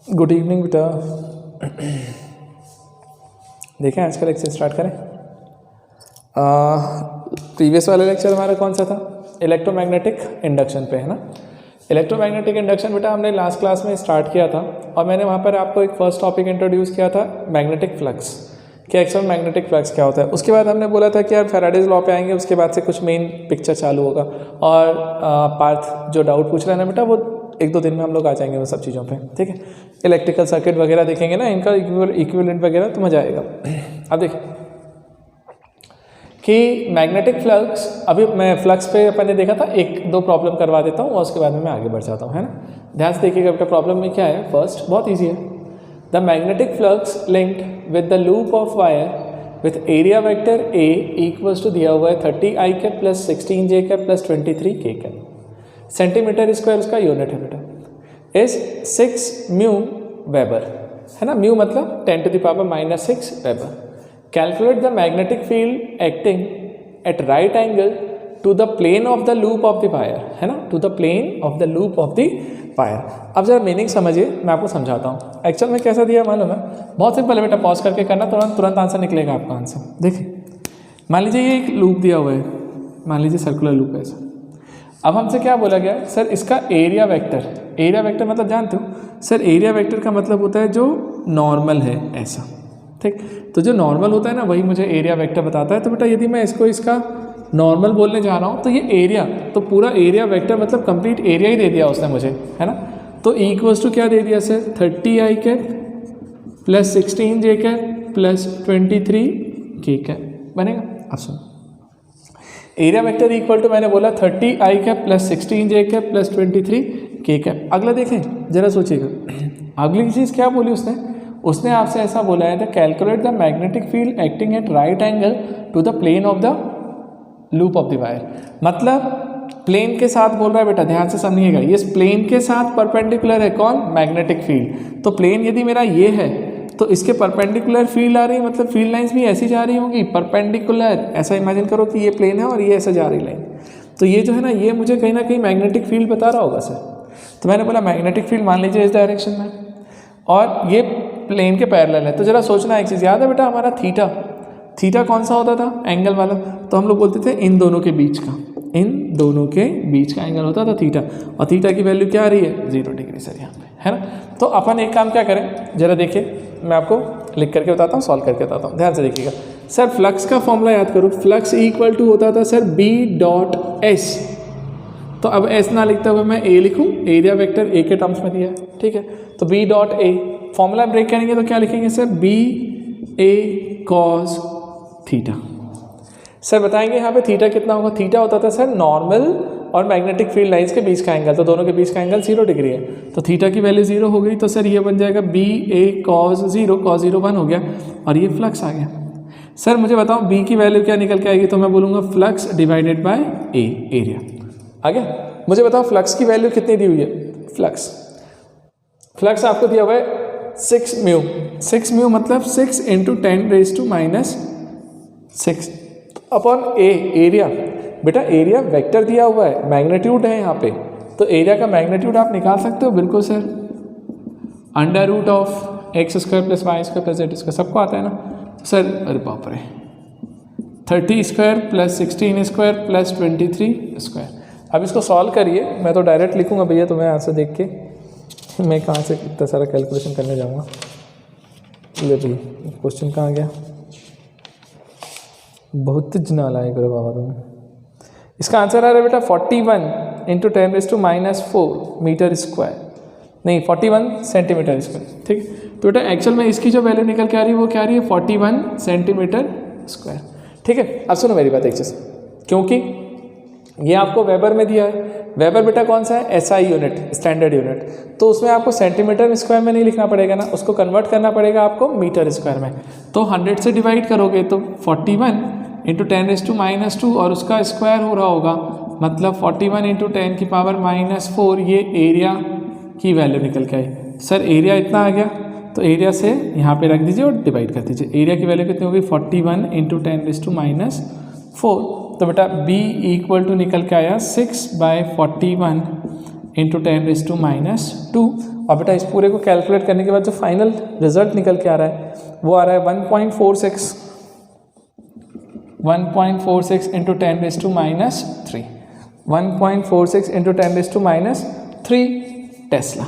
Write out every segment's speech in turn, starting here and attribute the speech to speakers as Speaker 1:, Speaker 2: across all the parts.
Speaker 1: Good evening बेटा। देखें आज का लेक्चर स्टार्ट करें। प्रीवियस वाला लेक्चर हमारा कौन सा था? इलेक्ट्रोमैग्नेटिक इंडक्शन पे, है ना। इलेक्ट्रोमैग्नेटिक इंडक्शन बेटा हमने लास्ट क्लास में स्टार्ट किया था और मैंने वहाँ पर आपको एक फर्स्ट टॉपिक इंट्रोड्यूस किया था, मैग्नेटिक फ्लक्स, कि एक्चुअल मैग्नेटिक फ्लक्स क्या होता है। उसके बाद हमने बोला था कि यार फैराडेज लॉ पे आएंगे, उसके बाद से कुछ मेन पिक्चर चालू होगा और पार्थ जो डाउट पूछ रहे हैं ना बेटा, वो एक दो दिन में हम लोग आ जाएंगे वो सब चीज़ों पे, ठीक है। इलेक्ट्रिकल सर्किट वगैरह देखेंगे ना, इनका इक्विवेलेंट वगैरह, तो मजा आएगा। अब देखिए कि मैग्नेटिक फ्लक्स, अभी मैं फ्लक्स पे अपन ने देखा था, एक दो प्रॉब्लम करवा देता हूँ और उसके बाद में मैं आगे बढ़ जाता हूँ, है ना। ध्यान से देखिएगा बेटा, प्रॉब्लम में क्या है। फर्स्ट बहुत ईजी है। The magnetic flux linked with the loop of wire with area vector A equals to दिया हुआ है 30 I cap plus 16 J cap plus 23 K cap. Centimetre square उसका यूनिट है बेटा, इज 6 म्यू वेबर, है ना। म्यू मतलब 10 to the power -6 weber. Calculate the magnetic field acting at right angle to the plane of the loop of the wire, है ना, to the plane of the loop of the wire. अब जरा meaning समझिए, मैं आपको समझाता हूँ। Actual में कैसा दिया मालूम है, बहुत सिंपल है बेटा, पॉज करके करना, तुरंत आंसर निकलेगा आपका आंसर। देखिए मान लीजिए ये एक लूप दिया हुआ है, मान लीजिए सर्कुलर लूप है ऐसा। अब हमसे क्या बोला गया, सर इसका एरिया वेक्टर, एरिया वेक्टर मतलब जानते हो सर, एरिया वेक्टर का मतलब होता है जो नॉर्मल है ऐसा, ठीक। तो जो नॉर्मल होता है ना, वही मुझे एरिया वेक्टर बताता है। तो बेटा यदि मैं इसको इसका नॉर्मल बोलने जा रहा हूँ तो ये एरिया, तो पूरा एरिया वेक्टर मतलब कंप्लीट एरिया ही दे दिया उसने मुझे, है ना। तो इक्वल्स टू क्या दे दिया sir, 30 I cap plus 16 J cap plus 23 K cap बनेगा। अब सुनो, एरिया वेक्टर इक्वल टू मैंने बोला 30 I cap plus 16 J cap plus 23 K cap. अगला देखें जरा, सोचिएगा अगली चीज़ क्या बोली उसने आपसे ऐसा बोला है, the calculate the magnetic field acting at right angle to the plane of the loop of the wire. मतलब प्लेन के साथ बोल रहा है बेटा, ध्यान से समझिएगा, ये प्लेन के साथ परपेंडिकुलर है कौन, मैग्नेटिक फील्ड। तो प्लेन यदि मेरा ये है तो इसके परपेंडिकुलर फील्ड आ रही है, मतलब फील्ड लाइंस भी ऐसी जा रही होंगी परपेंडिकुलर। ऐसा इमेजिन करो कि ये प्लेन है और ये ऐसे जा रही लाइन, तो ये जो है ना, ये मुझे कहीं ना कहीं मैग्नेटिक फील्ड बता रहा होगा सर। तो मैंने बोला मैग्नेटिक फील्ड मान लीजिए इस डायरेक्शन में, और ये प्लेन के पैरेलल है। तो जरा सोचना एक चीज़, याद है बेटा हमारा थीटा कौन सा होता था, एंगल वाला। तो हम लोग बोलते थे इन दोनों के बीच का, इन दोनों के बीच का एंगल होता था थीटा, और थीटा की वैल्यू क्या आ रही है, 0 डिग्री सर यहाँ पे, है ना। तो अपन एक काम क्या करें, जरा देखिए, मैं आपको लिख करके बताता हूँ, सॉल्व करके बताता हूँ, ध्यान से देखिएगा सर। फ्लक्स का फॉर्मूला याद करो, फ्लक्स इक्वल टू होता था सर B.S। तो अब S ना लिखते हुए मैं A लिखूँ, एरिया वेक्टर A के टर्म्स में दिया है, ठीक है। तो B.A फॉर्मूला ब्रेक करेंगे तो क्या लिखेंगे sir, BA cos theta. Sir बताएंगे यहाँ पे थीटा कितना होगा, थीटा होता था सर नॉर्मल और मैग्नेटिक फील्ड लाइंस के बीच का एंगल, तो दोनों के बीच का एंगल 0 डिग्री है। तो थीटा की वैल्यू 0 हो गई, तो सर ये बन जाएगा BA cos 0, cos 0 1 हो गया, और ये फ्लक्स आ गया। सर मुझे बताओ B की वैल्यू क्या निकल के आएगी, तो मैं बोलूँगा flux divided by A, area आ गया। मुझे बताओ फ्लक्स की वैल्यू कितनी दी हुई है, फ्लक्स आपको दिया हुआ है 6 म्यू मतलब 6 × 10⁻⁻6 अपॉन A, एरिया। बेटा एरिया वेक्टर दिया हुआ है, मैग्नीट्यूड है यहाँ पे, तो एरिया का मैग्नीट्यूड आप निकाल सकते हो, बिल्कुल सर, √(x² + y² + z², सबको आता है ना सर। अरे बाप रे, 30² + 16² + 23²। अब इसको सॉल्व करिए, मैं तो डायरेक्ट लिखूंगा भैया, तुम्हें आंसर देख के मैं कहाँ से इतना सारा कैलकुलेशन करने जाऊँगा। ले भाई क्वेश्चन कहाँ गया, बहुत नालायक हो बाबा तुम। इसका आंसर आ रहा है बेटा 41 × 10⁻⁴ मीटर स्क्वायर, नहीं 41 सेंटीमीटर स्क्वायर, ठीक। तो बेटा एक्चुअल में इसकी जो वैल्यू निकल के आ रही है वो क्या आ रही है, 41 सेंटीमीटर स्क्वायर, ठीक है। अब सुनो मेरी बात एक चीज़, क्योंकि ये आपको वेबर में दिया है, वेबर बेटा कौन सा है, SI यूनिट, स्टैंडर्ड यूनिट, तो उसमें आपको सेंटीमीटर स्क्वायर में नहीं लिखना पड़ेगा ना, उसको कन्वर्ट करना पड़ेगा आपको मीटर स्क्वायर में। तो 100 से डिवाइड करोगे तो 41 × 10⁻², और उसका स्क्वायर हो रहा होगा, मतलब 41 × 10⁻⁻4, ये एरिया की वैल्यू निकल के आई। सर एरिया इतना आ गया, तो एरिया से यहाँ पे रख दीजिए और डिवाइड कर दीजिए। एरिया की वैल्यू कितनी होगी, 41 × 10⁻⁴। तो बेटा B इक्वल टू निकल के आया 6/41 × 10⁻², और बेटा इस पूरे को कैलकुलेट करने के बाद जो फाइनल रिजल्ट निकल के आ रहा है वो आ रहा है 1.46 इंटू 10⁻³ 1.46 इंटू 10⁻³ टेस्ला।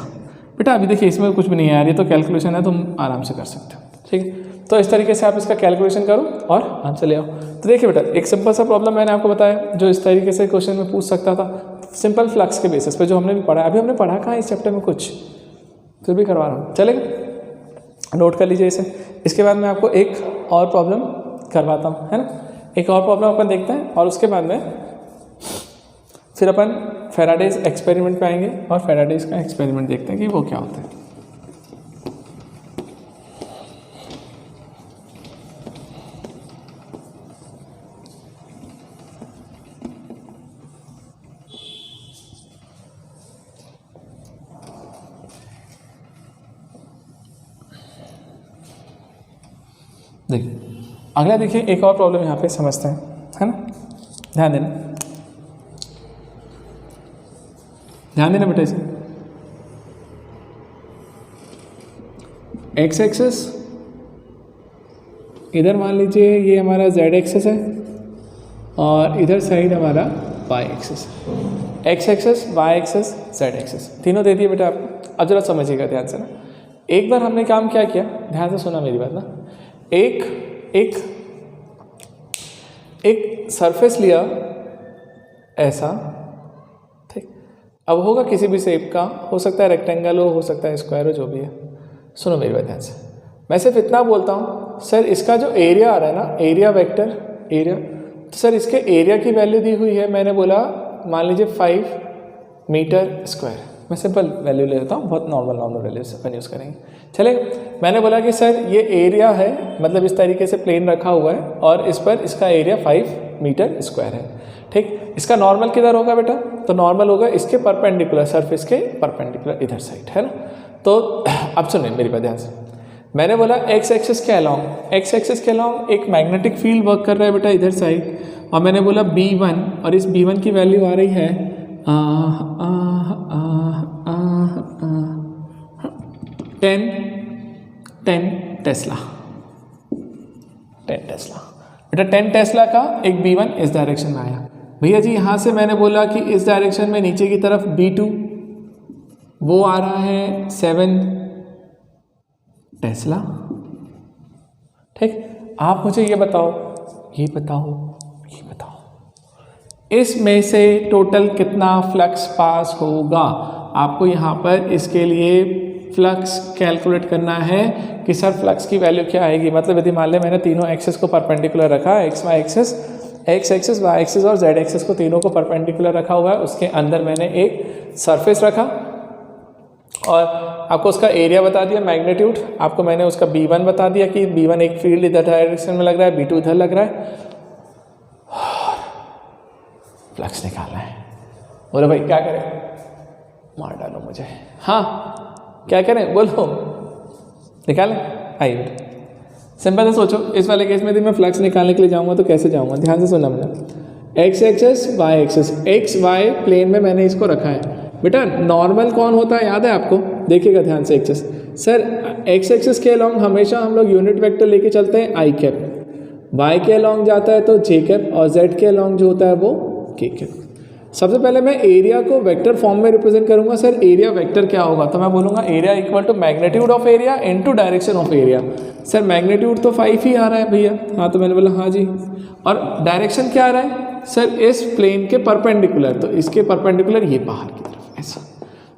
Speaker 1: बेटा अभी देखिए इसमें कुछ भी नहीं है यार, ये तो कैलकुलेशन है, तुम आराम से कर सकते हो। ठीक है, तो इस तरीके से आप इसका कैलकुलेशन करो और आंसर ले आओ। तो देखिए बेटा एक सिंपल सा प्रॉब्लम मैंने आपको बताया जो इस तरीके से क्वेश्चन में पूछ सकता था, सिंपल फ्लक्स के बेसिस पे, जो हमने भी पढ़ा है। अभी हमने पढ़ा कहाँ इस चैप्टर में कुछ, फिर भी करवा रहा हूँ, चलेगा, नोट कर लीजिए इसे। इसके बाद मैं आपको एक और प्रॉब्लम करवाता हूँ, है ना, एक और प्रॉब्लम अपन देखते हैं और उसके बाद में फिर अपन फैराडेज एक्सपेरिमेंट पे आएंगे और फैराडेज का एक्सपेरिमेंट देखते हैं कि वो क्या होता है। देखिए अगला, देखिए एक और प्रॉब्लम यहाँ पे समझते हैं, है ना, ध्यान देना, ध्यान देना बेटा। इसे एक्स एक्सेस इधर मान लीजिए ये हमारा जेड एक्सेस है और इधर साइड हमारा Y axis, X axis, Y axis, Z axis, तीनों दे दिए बेटा आपको। अब जरा समझिएगा ध्यान से ना, एक बार हमने काम क्या किया, ध्यान से सुना मेरी बात ना, एक सरफेस लिया ऐसा, ठीक, अब होगा किसी भी शेप का, हो सकता है रेक्टेंगल हो सकता है स्क्वायर हो, जो भी है। सुनो मेरी बात ध्यान से, मैं सिर्फ इतना बोलता हूँ सर, इसका जो एरिया आ रहा है ना, एरिया वेक्टर, एरिया, तो सर इसके एरिया की वैल्यू दी हुई है, मैंने बोला मान लीजिए 5 मीटर स्क्वायर, मैं सिंपल वैल्यू ले लेता हूँ, बहुत नॉर्मल वैल्यू से अपन यूज़ करेंगे। चले, मैंने बोला कि सर ये एरिया है, मतलब इस तरीके से प्लेन रखा हुआ है और इस पर इसका एरिया 5 मीटर स्क्वायर है, ठीक। इसका नॉर्मल किधर होगा बेटा, तो नॉर्मल होगा इसके परपेंडिकुलर, सरफेस के परपेंडिकुलर इधर साइड, है ना। तो अब सुनिए मेरी बात ध्यान से, मैंने बोला एक्स एक्सिस के अलॉन्ग, एक्स एक्सिस के अलॉन्ग एक मैग्नेटिक फील्ड वर्क कर रहा है बेटा इधर साइड, और मैंने बोला B1, और इस B1 की वैल्यू आ रही है 10 टेस्ला, 10 टेस्ला बेटा, 10 टेस्ला का एक B1 इस डायरेक्शन में आया। भैया जी यहाँ से मैंने बोला कि इस डायरेक्शन में नीचे की तरफ B2 वो आ रहा है 7 टेस्ला, ठीक। आप मुझे ये बताओ, इसमें से टोटल कितना फ्लक्स पास होगा। आपको यहाँ पर इसके लिए फ्लक्स कैलकुलेट करना है कि सर फ्लक्स की वैल्यू क्या आएगी। मतलब यदि मान लें मैंने तीनों एक्सेस को परपेंडिकुलर रखा, X Y axis, X axis, Y axis और जेड एक्सेस को तीनों को परपेंडिकुलर रखा हुआ है, उसके अंदर मैंने एक सरफेस रखा और आपको उसका एरिया बता दिया, मैग्नीट्यूड, आपको मैंने उसका B1 बता दिया कि B1 एक फील्ड इधर डायरेक्शन में लग रहा है, B2 इधर लग रहा है, फ्लक्स निकालना है। बोलो भाई क्या करें, मार डालो मुझे, हाँ क्या करें बोलो, निकालें। आइए सिंपल से सोचो, इस वाले केस में यदि मैं फ्लक्स निकालने के लिए जाऊंगा तो कैसे जाऊंगा, ध्यान से सुनना मैंने, X axis, Y axis, X Y plane में मैंने इसको रखा है बेटा। नॉर्मल कौन होता है याद है आपको, देखिएगा ध्यान से, एक्सेस, सर एक्स एक्सेस के अलॉन्ग हमेशा हम लोग यूनिट वेक्टर लेके चलते हैं आई कैप, वाई के अलॉन्ग जाता है तो जे कैप, और जेड के अलॉन्ग जो होता है वो के कैप। सबसे पहले मैं एरिया को वेक्टर फॉर्म में रिप्रेजेंट करूंगा। सर एरिया वेक्टर क्या होगा, तो मैं बोलूँगा area equal to magnitude of area into direction of area. Sir magnitude तो 5 ही आ रहा है भैया, हाँ तो मैंने बोला हाँ जी, और डायरेक्शन क्या आ रहा है सर, इस प्लेन के परपेंडिकुलर, तो इसके परपेंडिकुलर ये बाहर की तरफ ऐसा,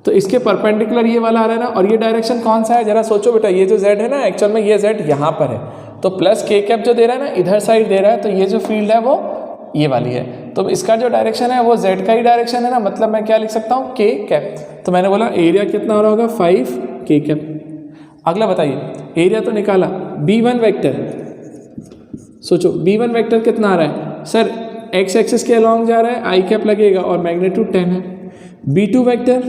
Speaker 1: तो इसके परपेंडिकुलर ये वाला आ रहा है ना, और ये डायरेक्शन कौन सा है जरा सोचो बेटा, ये जो जेड है ना, एक्चुअल में ये जेड यहाँ पर है, तो प्लस के कैप जो दे रहा है ना इधर साइड दे रहा है, तो ये जो फील्ड है वो ये वाली है, तो इसका जो डायरेक्शन है वो z का ही डायरेक्शन है ना, मतलब मैं क्या लिख सकता हूँ k कैप। तो मैंने बोला एरिया कितना हो रहा होगा 5 k कैप। अगला बताइए, एरिया तो निकाला, B1 वेक्टर, सोचो B1 वेक्टर कितना आ रहा है सर, x एक्सिस के अलॉन्ग जा रहा है, आई कैप लगेगा और मैग्नीट्यूड 10 है। B2 वेक्टर,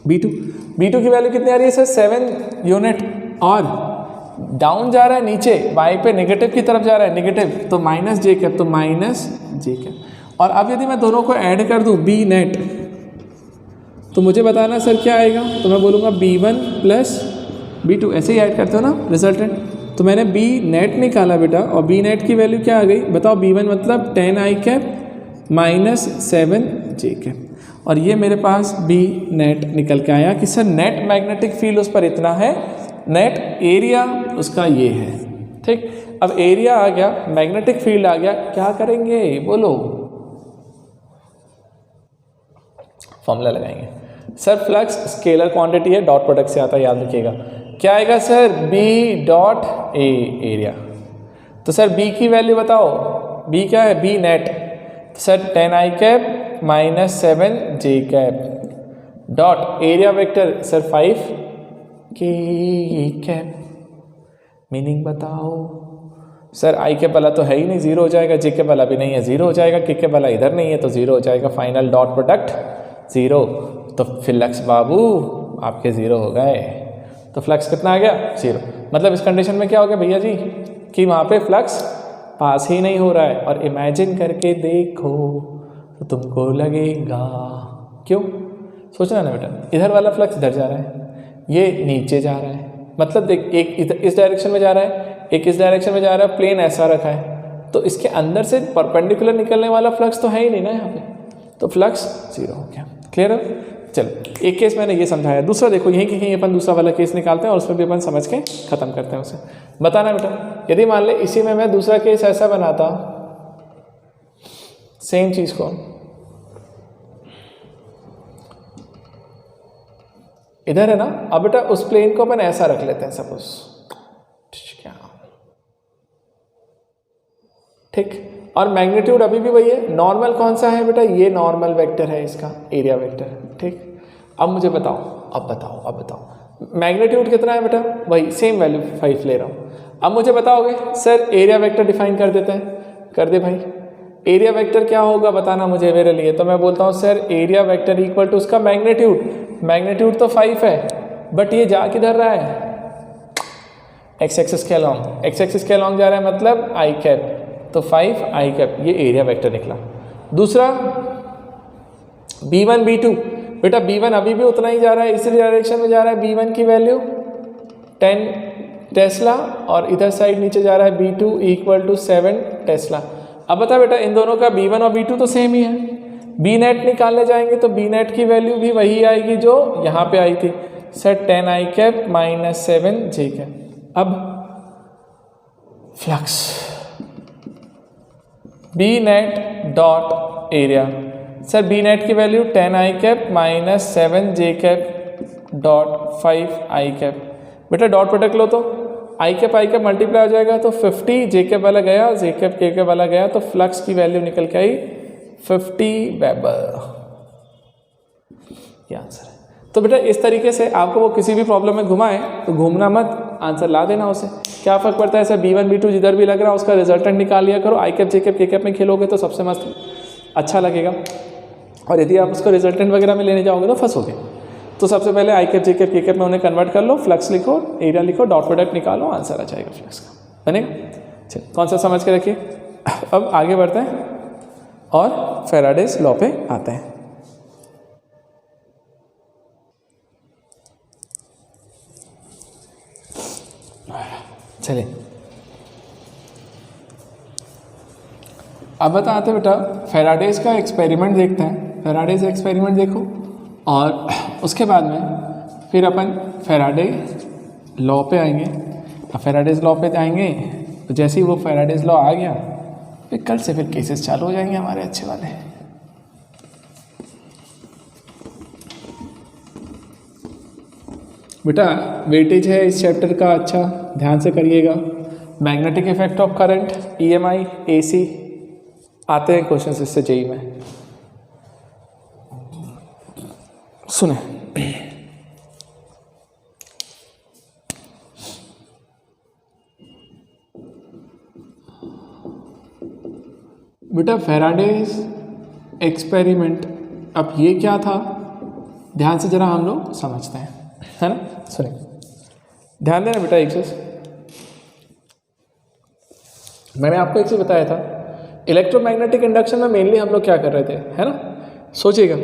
Speaker 1: B2 की वैल्यू कितनी आ रही है सर 7 यूनिट, और डाउन जा रहा है नीचे, वाई पे नेगेटिव की तरफ जा रहा है, नेगेटिव, तो माइनस जे कैप, तो माइनस जे कैप। और अब यदि मैं दोनों को ऐड कर दूं बी नेट, तो मुझे बताना सर क्या आएगा, तो मैं बोलूँगा B1 प्लस B2, ऐसे ही ऐड करते हो ना रिजल्टेंट। तो मैंने B नेट निकाला बेटा, और B नेट की वैल्यू क्या आ गई बताओ, B1 मतलब 10i cap minus 7j cap, और ये मेरे पास B नेट निकल के आया कि सर नेट मैग्नेटिक फील्ड उस पर इतना है, नेट एरिया उसका ये है। ठीक, अब एरिया आ गया, मैग्नेटिक फील्ड आ गया, क्या करेंगे बोलो, फॉर्मूला लगाएंगे। सर फ्लक्स स्केलर क्वांटिटी है, डॉट प्रोडक्ट से आता है, याद रखिएगा। क्या आएगा sir, B dot A area. तो सर B की वैल्यू बताओ, B क्या है, B नेट, तो sir 10i cap minus 7j cap dot area vector sir 5k cap. Meaning बताओ सर, i के वाला तो है ही नहीं, जीरो हो जाएगा, j के वाला भी नहीं है, जीरो हो जाएगा, k के वाला इधर नहीं है तो जीरो हो जाएगा, फाइनल डॉट प्रोडक्ट जीरो। तो फ्लक्स बाबू आपके जीरो हो गए। तो फ्लक्स कितना आ गया, जीरो। मतलब इस कंडीशन में क्या हो गया भैया जी कि वहाँ पे फ्लक्स पास ही नहीं हो रहा है। और इमेजिन करके देखो तो तुमको लगेगा, क्यों, सोचना ना बेटा, इधर वाला फ्लक्स इधर जा रहा है, ये नीचे जा रहा है, मतलब देख एक इस डायरेक्शन में जा रहा है, एक इस डायरेक्शन में जा रहा है, प्लेन ऐसा रखा है, तो इसके अंदर से परपेंडिकुलर निकलने वाला फ्लक्स तो है ही नहीं ना यहाँ पे, तो फ्लक्स जीरो हो गया। क्लियर है? चलो एक केस मैंने ये समझाया, दूसरा देखो यहीं कहीं अपन दूसरा वाला केस निकालते हैं और उसमें भी अपन समझ के ख़त्म करते हैं उसे। बताना बेटा, यदि मान ले इसी में मैं दूसरा केस ऐसा बनाता, सेम चीज़ को इधर है ना, अब बेटा उस प्लेन को अपन ऐसा रख लेते हैं सपोज, क्या ठीक, और मैग्नीट्यूड अभी भी वही है। नॉर्मल कौन सा है बेटा, ये नॉर्मल वेक्टर है, इसका एरिया वेक्टर, ठीक। अब मुझे बताओ, अब बताओ मैग्नीट्यूड कितना है बेटा, वही सेम वैल्यू 5 ले रहा हूँ। अब मुझे बताओगे सर एरिया वेक्टर डिफाइन कर देते हैं, कर दे भाई। एरिया वेक्टर क्या होगा बताना मुझे मेरे लिए, तो मैं बोलता हूँ sir area vector equal to उसका मैग्नीट्यूड तो 5 है, बट ये जा किधर रहा है, एक्स एक्सिस के अलॉन्ग जा रहा है, मतलब आई कैप, तो 5 आई कैप, ये एरिया वेक्टर निकला। दूसरा B1 B2, बेटा B1 अभी भी उतना ही जा रहा है, इसी डायरेक्शन में जा रहा है, B1 की वैल्यू 10 टेस्ला, और इधर साइड नीचे जा रहा है B2 इक्वल टू 7 टेस्ला। अब बता बेटा इन दोनों का B1 और B2 तो सेम ही है, B नेट निकालने जाएंगे तो B नेट की वैल्यू भी वही आएगी जो यहाँ पे आई थी, सर 10 आई कैप माइनस 7 जे कैप। अब flux B net dot area, sir B net की वैल्यू 10 आई कैप माइनस 7 जे कैप डॉट 5 आई कैप। बेटा डॉट प्रोडक्ट लो तो आई कैप मल्टीप्लाई हो जाएगा, तो 50 जे कैप वाला गया, जे कैप के कैप वाला गया, तो फ्लक्स की वैल्यू निकल के आई 50 वेबर। ये आंसर है। तो बेटा इस तरीके से आपको वो किसी भी प्रॉब्लम में घुमाए तो घूमना मत, आंसर ला देना उसे, क्या फ़र्क पड़ता है सर B1 B2 जिधर भी लग रहा है उसका रिजल्टेंट निकाल लिया करो। आई कैप जे कैप के कैप में खेलोगे तो सबसे मस्त अच्छा लगेगा, और यदि आप उसको रिजल्टेंट वगैरह में लेने जाओगे तो फंसोगे। तो सबसे पहले आई कैप जे कैप के कैप में उन्हें कन्वर्ट कर लो, फ्लक्स लिखो, एरिया लिखो, डॉट प्रोडक्ट निकालो, आंसर आ जाएगा फ्लक्स का, बनेगा। चलिए कौन सा समझ के रखिए। अब आगे बढ़ते हैं और फैराडेज लॉ पे आते हैं। चलिए अब बताते बेटा फैराडेज का एक्सपेरिमेंट देखते हैं। फैराडेज एक्सपेरिमेंट देखो और उसके बाद में फिर अपन फैराडे लॉ पे आएंगे। अब फैराडेज लॉ पे आएंगे तो जैसे ही वो फैराडेज लॉ आ गया फिर कल से फिर केसेस चालू हो जाएंगे हमारे अच्छे वाले। बेटा वेटेज है इस चैप्टर का, अच्छा ध्यान से करिएगा। Magnetic effect of current, EMI, AC आते हैं क्वेश्चन इससे जेई में, सुने। बेटा फैराडेज एक्सपेरिमेंट, अब ये क्या था ध्यान से जरा हम लोग समझते हैं, है ना। सुनिए ध्यान देना बेटा, एक चीज मैंने आपको एक चीज बताया था, इलेक्ट्रोमैग्नेटिक इंडक्शन में मेनली हम लोग क्या कर रहे थे, है ना। सोचिएगा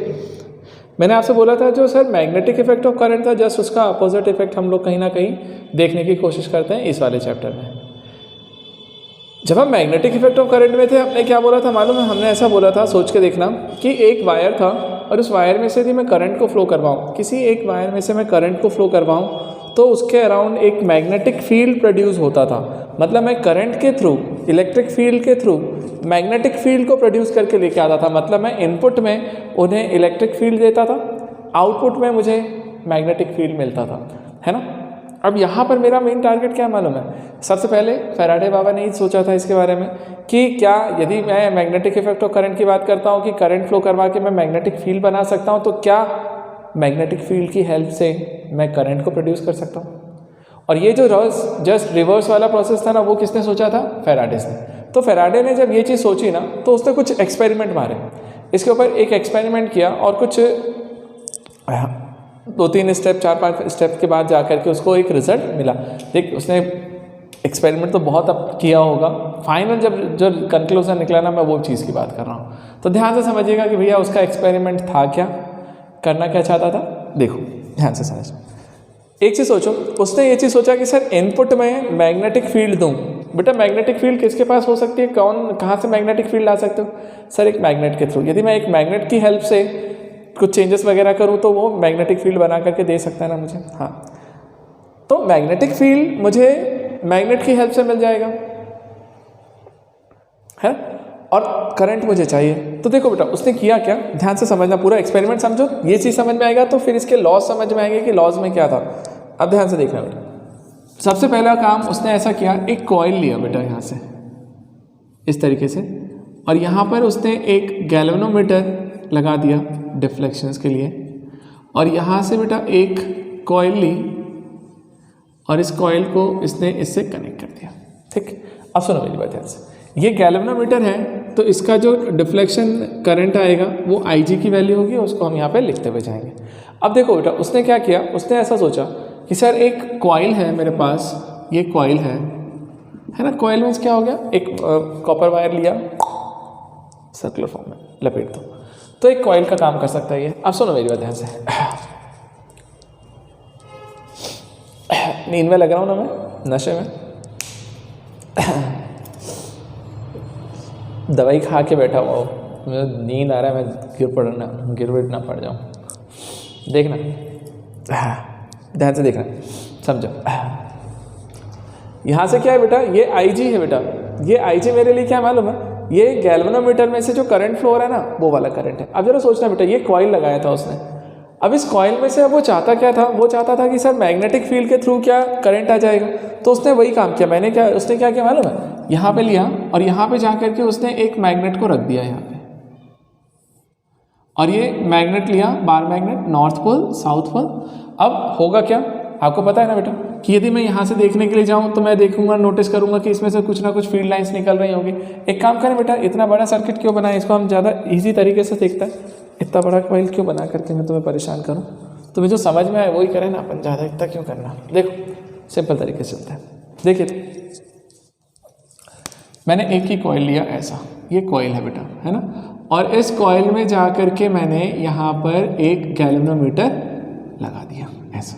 Speaker 1: मैंने आपसे बोला था जो sir magnetic effect of current था, जस्ट उसका अपोजिट इफेक्ट हम लोग कहीं ना कहीं देखने की कोशिश करते हैं इस वाले चैप्टर में। जब हम मैग्नेटिक इफेक्ट ऑफ करंट में थे, हमने क्या बोला था मालूम है? हमने ऐसा बोला था, सोच के देखना, कि एक वायर था और उस वायर में से यदि मैं करंट को फ्लो करवाऊँ, किसी एक वायर में से मैं करंट को फ्लो करवाऊँ तो उसके अराउंड एक मैग्नेटिक फील्ड प्रोड्यूस होता था। मतलब मैं करंट के थ्रू, इलेक्ट्रिक फील्ड के थ्रू मैग्नेटिक फील्ड को प्रोड्यूस करके लेके आता था। मतलब मैं इनपुट में उन्हें इलेक्ट्रिक फील्ड देता था, आउटपुट में मुझे मैग्नेटिक फील्ड मिलता था, है ना। अब यहाँ पर मेरा मेन टारगेट क्या मालूम है? सबसे पहले फैराडे बाबा ने ही सोचा था इसके बारे में कि क्या यदि मैं मैग्नेटिक इफेक्ट ऑफ करंट की बात करता हूँ कि करंट फ्लो करवा के मैं मैग्नेटिक फील्ड बना सकता हूँ, तो क्या मैग्नेटिक फील्ड की हेल्प से मैं करंट को प्रोड्यूस कर सकता हूँ? और ये जो जस्ट रिवर्स वाला प्रोसेस था ना, वो किसने सोचा था? फैराडे ने। तो फैराडे ने जब ये चीज़ सोची ना, तो उसने कुछ एक्सपेरिमेंट मारे, इसके ऊपर एक एक्सपेरिमेंट किया और कुछ 2-3 स्टेप 4-5 स्टेप के बाद जा करके उसको एक रिजल्ट मिला। देख, उसने एक्सपेरिमेंट तो बहुत अब किया होगा, फाइनल जब जो कंक्लूजन निकला ना, मैं वो चीज़ की बात कर रहा हूँ। तो ध्यान से समझिएगा कि भैया उसका एक्सपेरिमेंट था क्या, करना क्या चाहता था। देखो ध्यान से समझो, एक चीज़ सोचो, उसने ये चीज़ सोचा कि सर इनपुट में मैग्नेटिक फील्ड दूँ। बेटा मैग्नेटिक फील्ड किसके पास हो सकती है? कहाँ से मैग्नेटिक फील्ड ला सकते हो? सर एक मैग्नेट के थ्रू। यदि मैं एक मैग्नेट की हेल्प से कुछ चेंजेस वगैरह करूँ तो वो मैग्नेटिक फील्ड बना करके दे सकता है ना मुझे। हाँ, तो मैग्नेटिक फील्ड मुझे मैग्नेट की हेल्प से मिल जाएगा, है, और करंट मुझे चाहिए। तो देखो बेटा उसने किया क्या, ध्यान से समझना, पूरा एक्सपेरिमेंट समझो, ये चीज़ समझ में आएगा तो फिर इसके लॉज समझ में आएंगे कि लॉज में क्या था। अब ध्यान से देखना बेटा, सबसे पहला काम उसने ऐसा किया, एक कॉइल लिया बेटा यहाँ से इस तरीके से, और यहाँ पर उसने एक गैल्वेनोमीटर लगा दिया डिफ्लेक्शंस के लिए, और यहाँ से बेटा एक कॉइल ली और इस कॉइल को इसने इससे कनेक्ट कर दिया। ठीक, अब सुनो मेरी बात ध्यान से, ये गैल्वेनोमीटर है तो इसका जो डिफ्लेक्शन करंट आएगा वो IG की वैल्यू होगी, उसको हम यहाँ पे लिखते हुए जाएंगे। अब देखो बेटा उसने क्या किया, उसने ऐसा सोचा कि सर एक कॉइल है मेरे पास, ये कॉइल है ना, कॉइल मीन्स क्या हो गया, एक कॉपर वायर लिया, सर्कुलर फॉर्म में लपेट दो, तो एक कॉइल का काम कर सकता है ये। अब सुनो मेरी बात ध्यान से, नींद में लग रहा हूँ ना मैं, नशे में, दवाई खा के बैठा हुआ हूँ, मुझे नींद आ रहा है, मैं गिर ना पड़ जाऊँ। देखना ध्यान से देखना, समझो। यहाँ से क्या है बेटा, ये IG है बेटा, ये IG मेरे लिए क्या मालूम है, ये गैल्वेनोमीटर में से जो करंट फ्लो हो रहा है ना, वो वाला करंट है। अब जरा सोचना बेटा, ये कॉइल लगाया था उसने, अब इस कॉइल में से अब वो चाहता क्या था, वो चाहता था कि सर मैग्नेटिक फील्ड के थ्रू क्या करंट आ जाएगा, तो उसने वही काम किया। उसने क्या किया मालूम है, यहाँ पे लिया और यहाँ पे जा करके उसने एक मैग्नेट को रख दिया यहाँ पे, और ये मैग्नेट लिया, bar magnet, north pole south pole. अब होगा क्या, आपको पता है ना बेटा, कि यदि मैं यहाँ से देखने के लिए जाऊँ तो मैं देखूंगा, नोटिस करूंगा कि इसमें से कुछ ना कुछ फील्ड लाइंस निकल रही होंगी। एक काम करें बेटा, इतना बड़ा सर्किट क्यों बनाए, इसको हम ज़्यादा ईजी तरीके से देखता है, इतना बड़ा कॉइल क्यों बना करके मैं तुम्हें परेशान करूँ, तुम्हें जो समझ में आए वही करें ना अपन, ज़्यादा इतना क्यों करना। देखो सिंपल तरीके से चलता है, देखिए मैंने एक ही कॉइल लिया ऐसा, ये कॉइल है बेटा, है ना, और इस कॉइल में जा करके मैंने यहाँ पर एक गैल्वेनोमीटर लगा दिया, ऐसा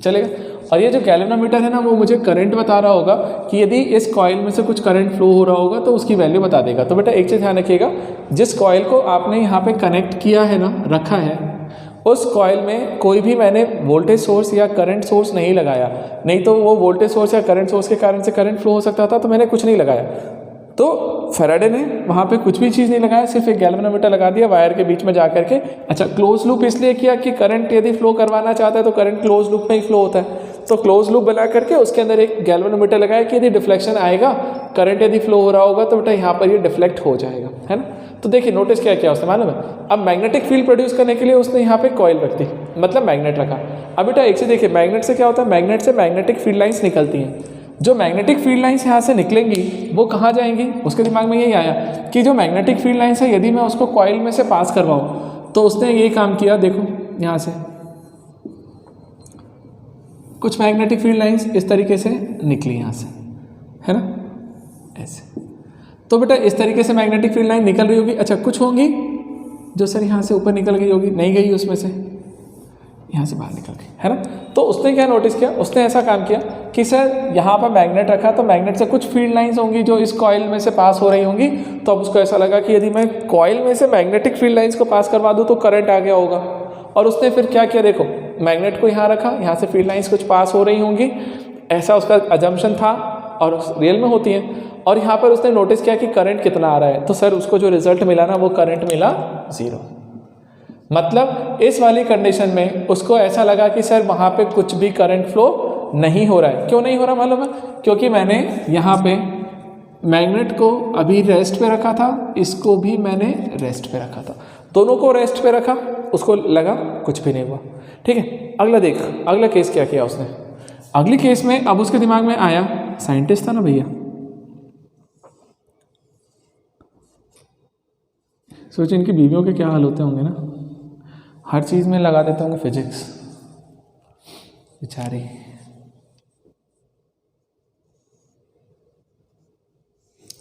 Speaker 1: चलेगा। और ये जो गैल्वेनोमीटर है ना, वो मुझे करंट बता रहा होगा कि यदि इस कॉइल में से कुछ करंट फ्लो हो रहा होगा तो उसकी वैल्यू बता देगा। तो बेटा एक चीज़ ध्यान रखिएगा, जिस कॉइल को आपने यहाँ पे कनेक्ट किया है ना, रखा है, उस कॉइल में कोई भी मैंने वोल्टेज सोर्स या करंट सोर्स नहीं लगाया, नहीं तो वो वोल्टेज सोर्स या करंट सोर्स के कारण से करंट फ्लो हो सकता था, तो मैंने कुछ नहीं लगाया। तो फैराडे ने वहाँ पे कुछ भी चीज़ नहीं लगाया, सिर्फ एक गैल्वेनोमीटर लगा दिया वायर के बीच में जा करके। अच्छा, क्लोज लूप इसलिए किया कि करंट यदि फ्लो करवाना चाहता है तो करंट क्लोज लूप में ही फ्लो होता है, तो क्लोज लूप बना करके उसके अंदर एक गैल्वेनोमीटर लगाया कि यदि डिफ्लेक्शन आएगा, करंट यदि फ्लो हो रहा होगा तो बेटा यहाँ पर ये डिफ्लेक्ट हो जाएगा, है ना। तो देखिए नोटिस क्या किया उसने मालूम है, अब मैग्नेटिक फील्ड प्रोड्यूस करने के लिए उसने यहाँ पे कॉइल रख दी, मतलब मैग्नेट रखा। अब बेटा एक से देखिए, मैग्नेट से क्या होता है, मैग्नेट से मैग्नेटिक फील्ड लाइन्स निकलती हैं। जो मैग्नेटिक फील्ड लाइन्स यहाँ से निकलेंगी वो कहाँ जाएंगी, उसके दिमाग में यही आया कि जो मैग्नेटिक फील्ड लाइन्स है यदि मैं उसको कॉइल में से पास करवाऊँ, तो उसने ये काम किया, देखो यहाँ से कुछ मैग्नेटिक फील्ड लाइन्स इस तरीके से निकली यहाँ से, है ना, ऐसे। तो बेटा इस तरीके से मैग्नेटिक फील्ड लाइन निकल रही होगी। अच्छा, कुछ होंगी जो सर यहाँ से ऊपर निकल गई होगी, नहीं गई उसमें से, यहाँ से बाहर निकल गई, है ना। तो उसने क्या नोटिस किया, उसने ऐसा काम किया कि सर यहाँ पर मैग्नेट रखा, तो मैग्नेट से कुछ फील्ड लाइंस होंगी जो इस कॉइल में से पास हो रही होंगी। तो अब उसको ऐसा लगा कि यदि मैं कॉइल में से मैग्नेटिक फील्ड लाइंस को पास करवा दूँ तो करंट आ गया होगा। और उसने फिर क्या किया, देखो मैग्नेट को यहाँ रखा, यहाँ से फील्ड लाइंस कुछ पास हो रही होंगी, ऐसा उसका अजम्पशन था और रियल में होती है। और यहाँ पर उसने नोटिस किया कि करंट कितना आ रहा है, तो सर उसको जो रिजल्ट मिला ना वो करंट मिला 0। मतलब इस वाली कंडीशन में उसको ऐसा लगा कि सर वहाँ पे कुछ भी करंट फ्लो नहीं हो रहा है। क्यों नहीं हो रहा मालूम है? क्योंकि मैंने यहाँ पे मैग्नेट को अभी रेस्ट पे रखा था, इसको भी मैंने रेस्ट पे रखा था, दोनों को रेस्ट पे रखा, उसको लगा कुछ भी नहीं हुआ। ठीक है, अगला देख, अगला केस क्या किया उसने। अगले केस में अब उसके दिमाग में आया, साइंटिस्ट था ना भैया, सोच इनकी बीवियों के क्या हाल होते होंगे ना, हर चीज़ में लगा देते होंगे फिजिक्स, बेचारी।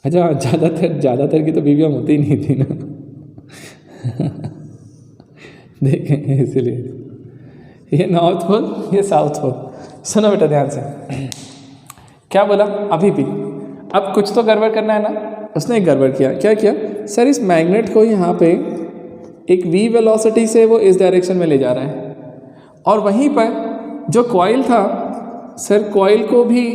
Speaker 1: अच्छा, ज़्यादातर की तो बीवियाँ होती ही नहीं थी ना देखें, इसलिए ये नॉर्थ पोल, ये साउथ पोल। सुनो बेटा ध्यान से, क्या बोला अभी भी, अब कुछ तो गड़बड़ करना है ना। उसने एक गड़बड़ किया, क्या किया सर, इस मैग्नेट को यहाँ पे एक v वेलोसिटी से वो इस डायरेक्शन में ले जा रहा है, और वहीं पर जो कॉइल था सर, कॉइल को भी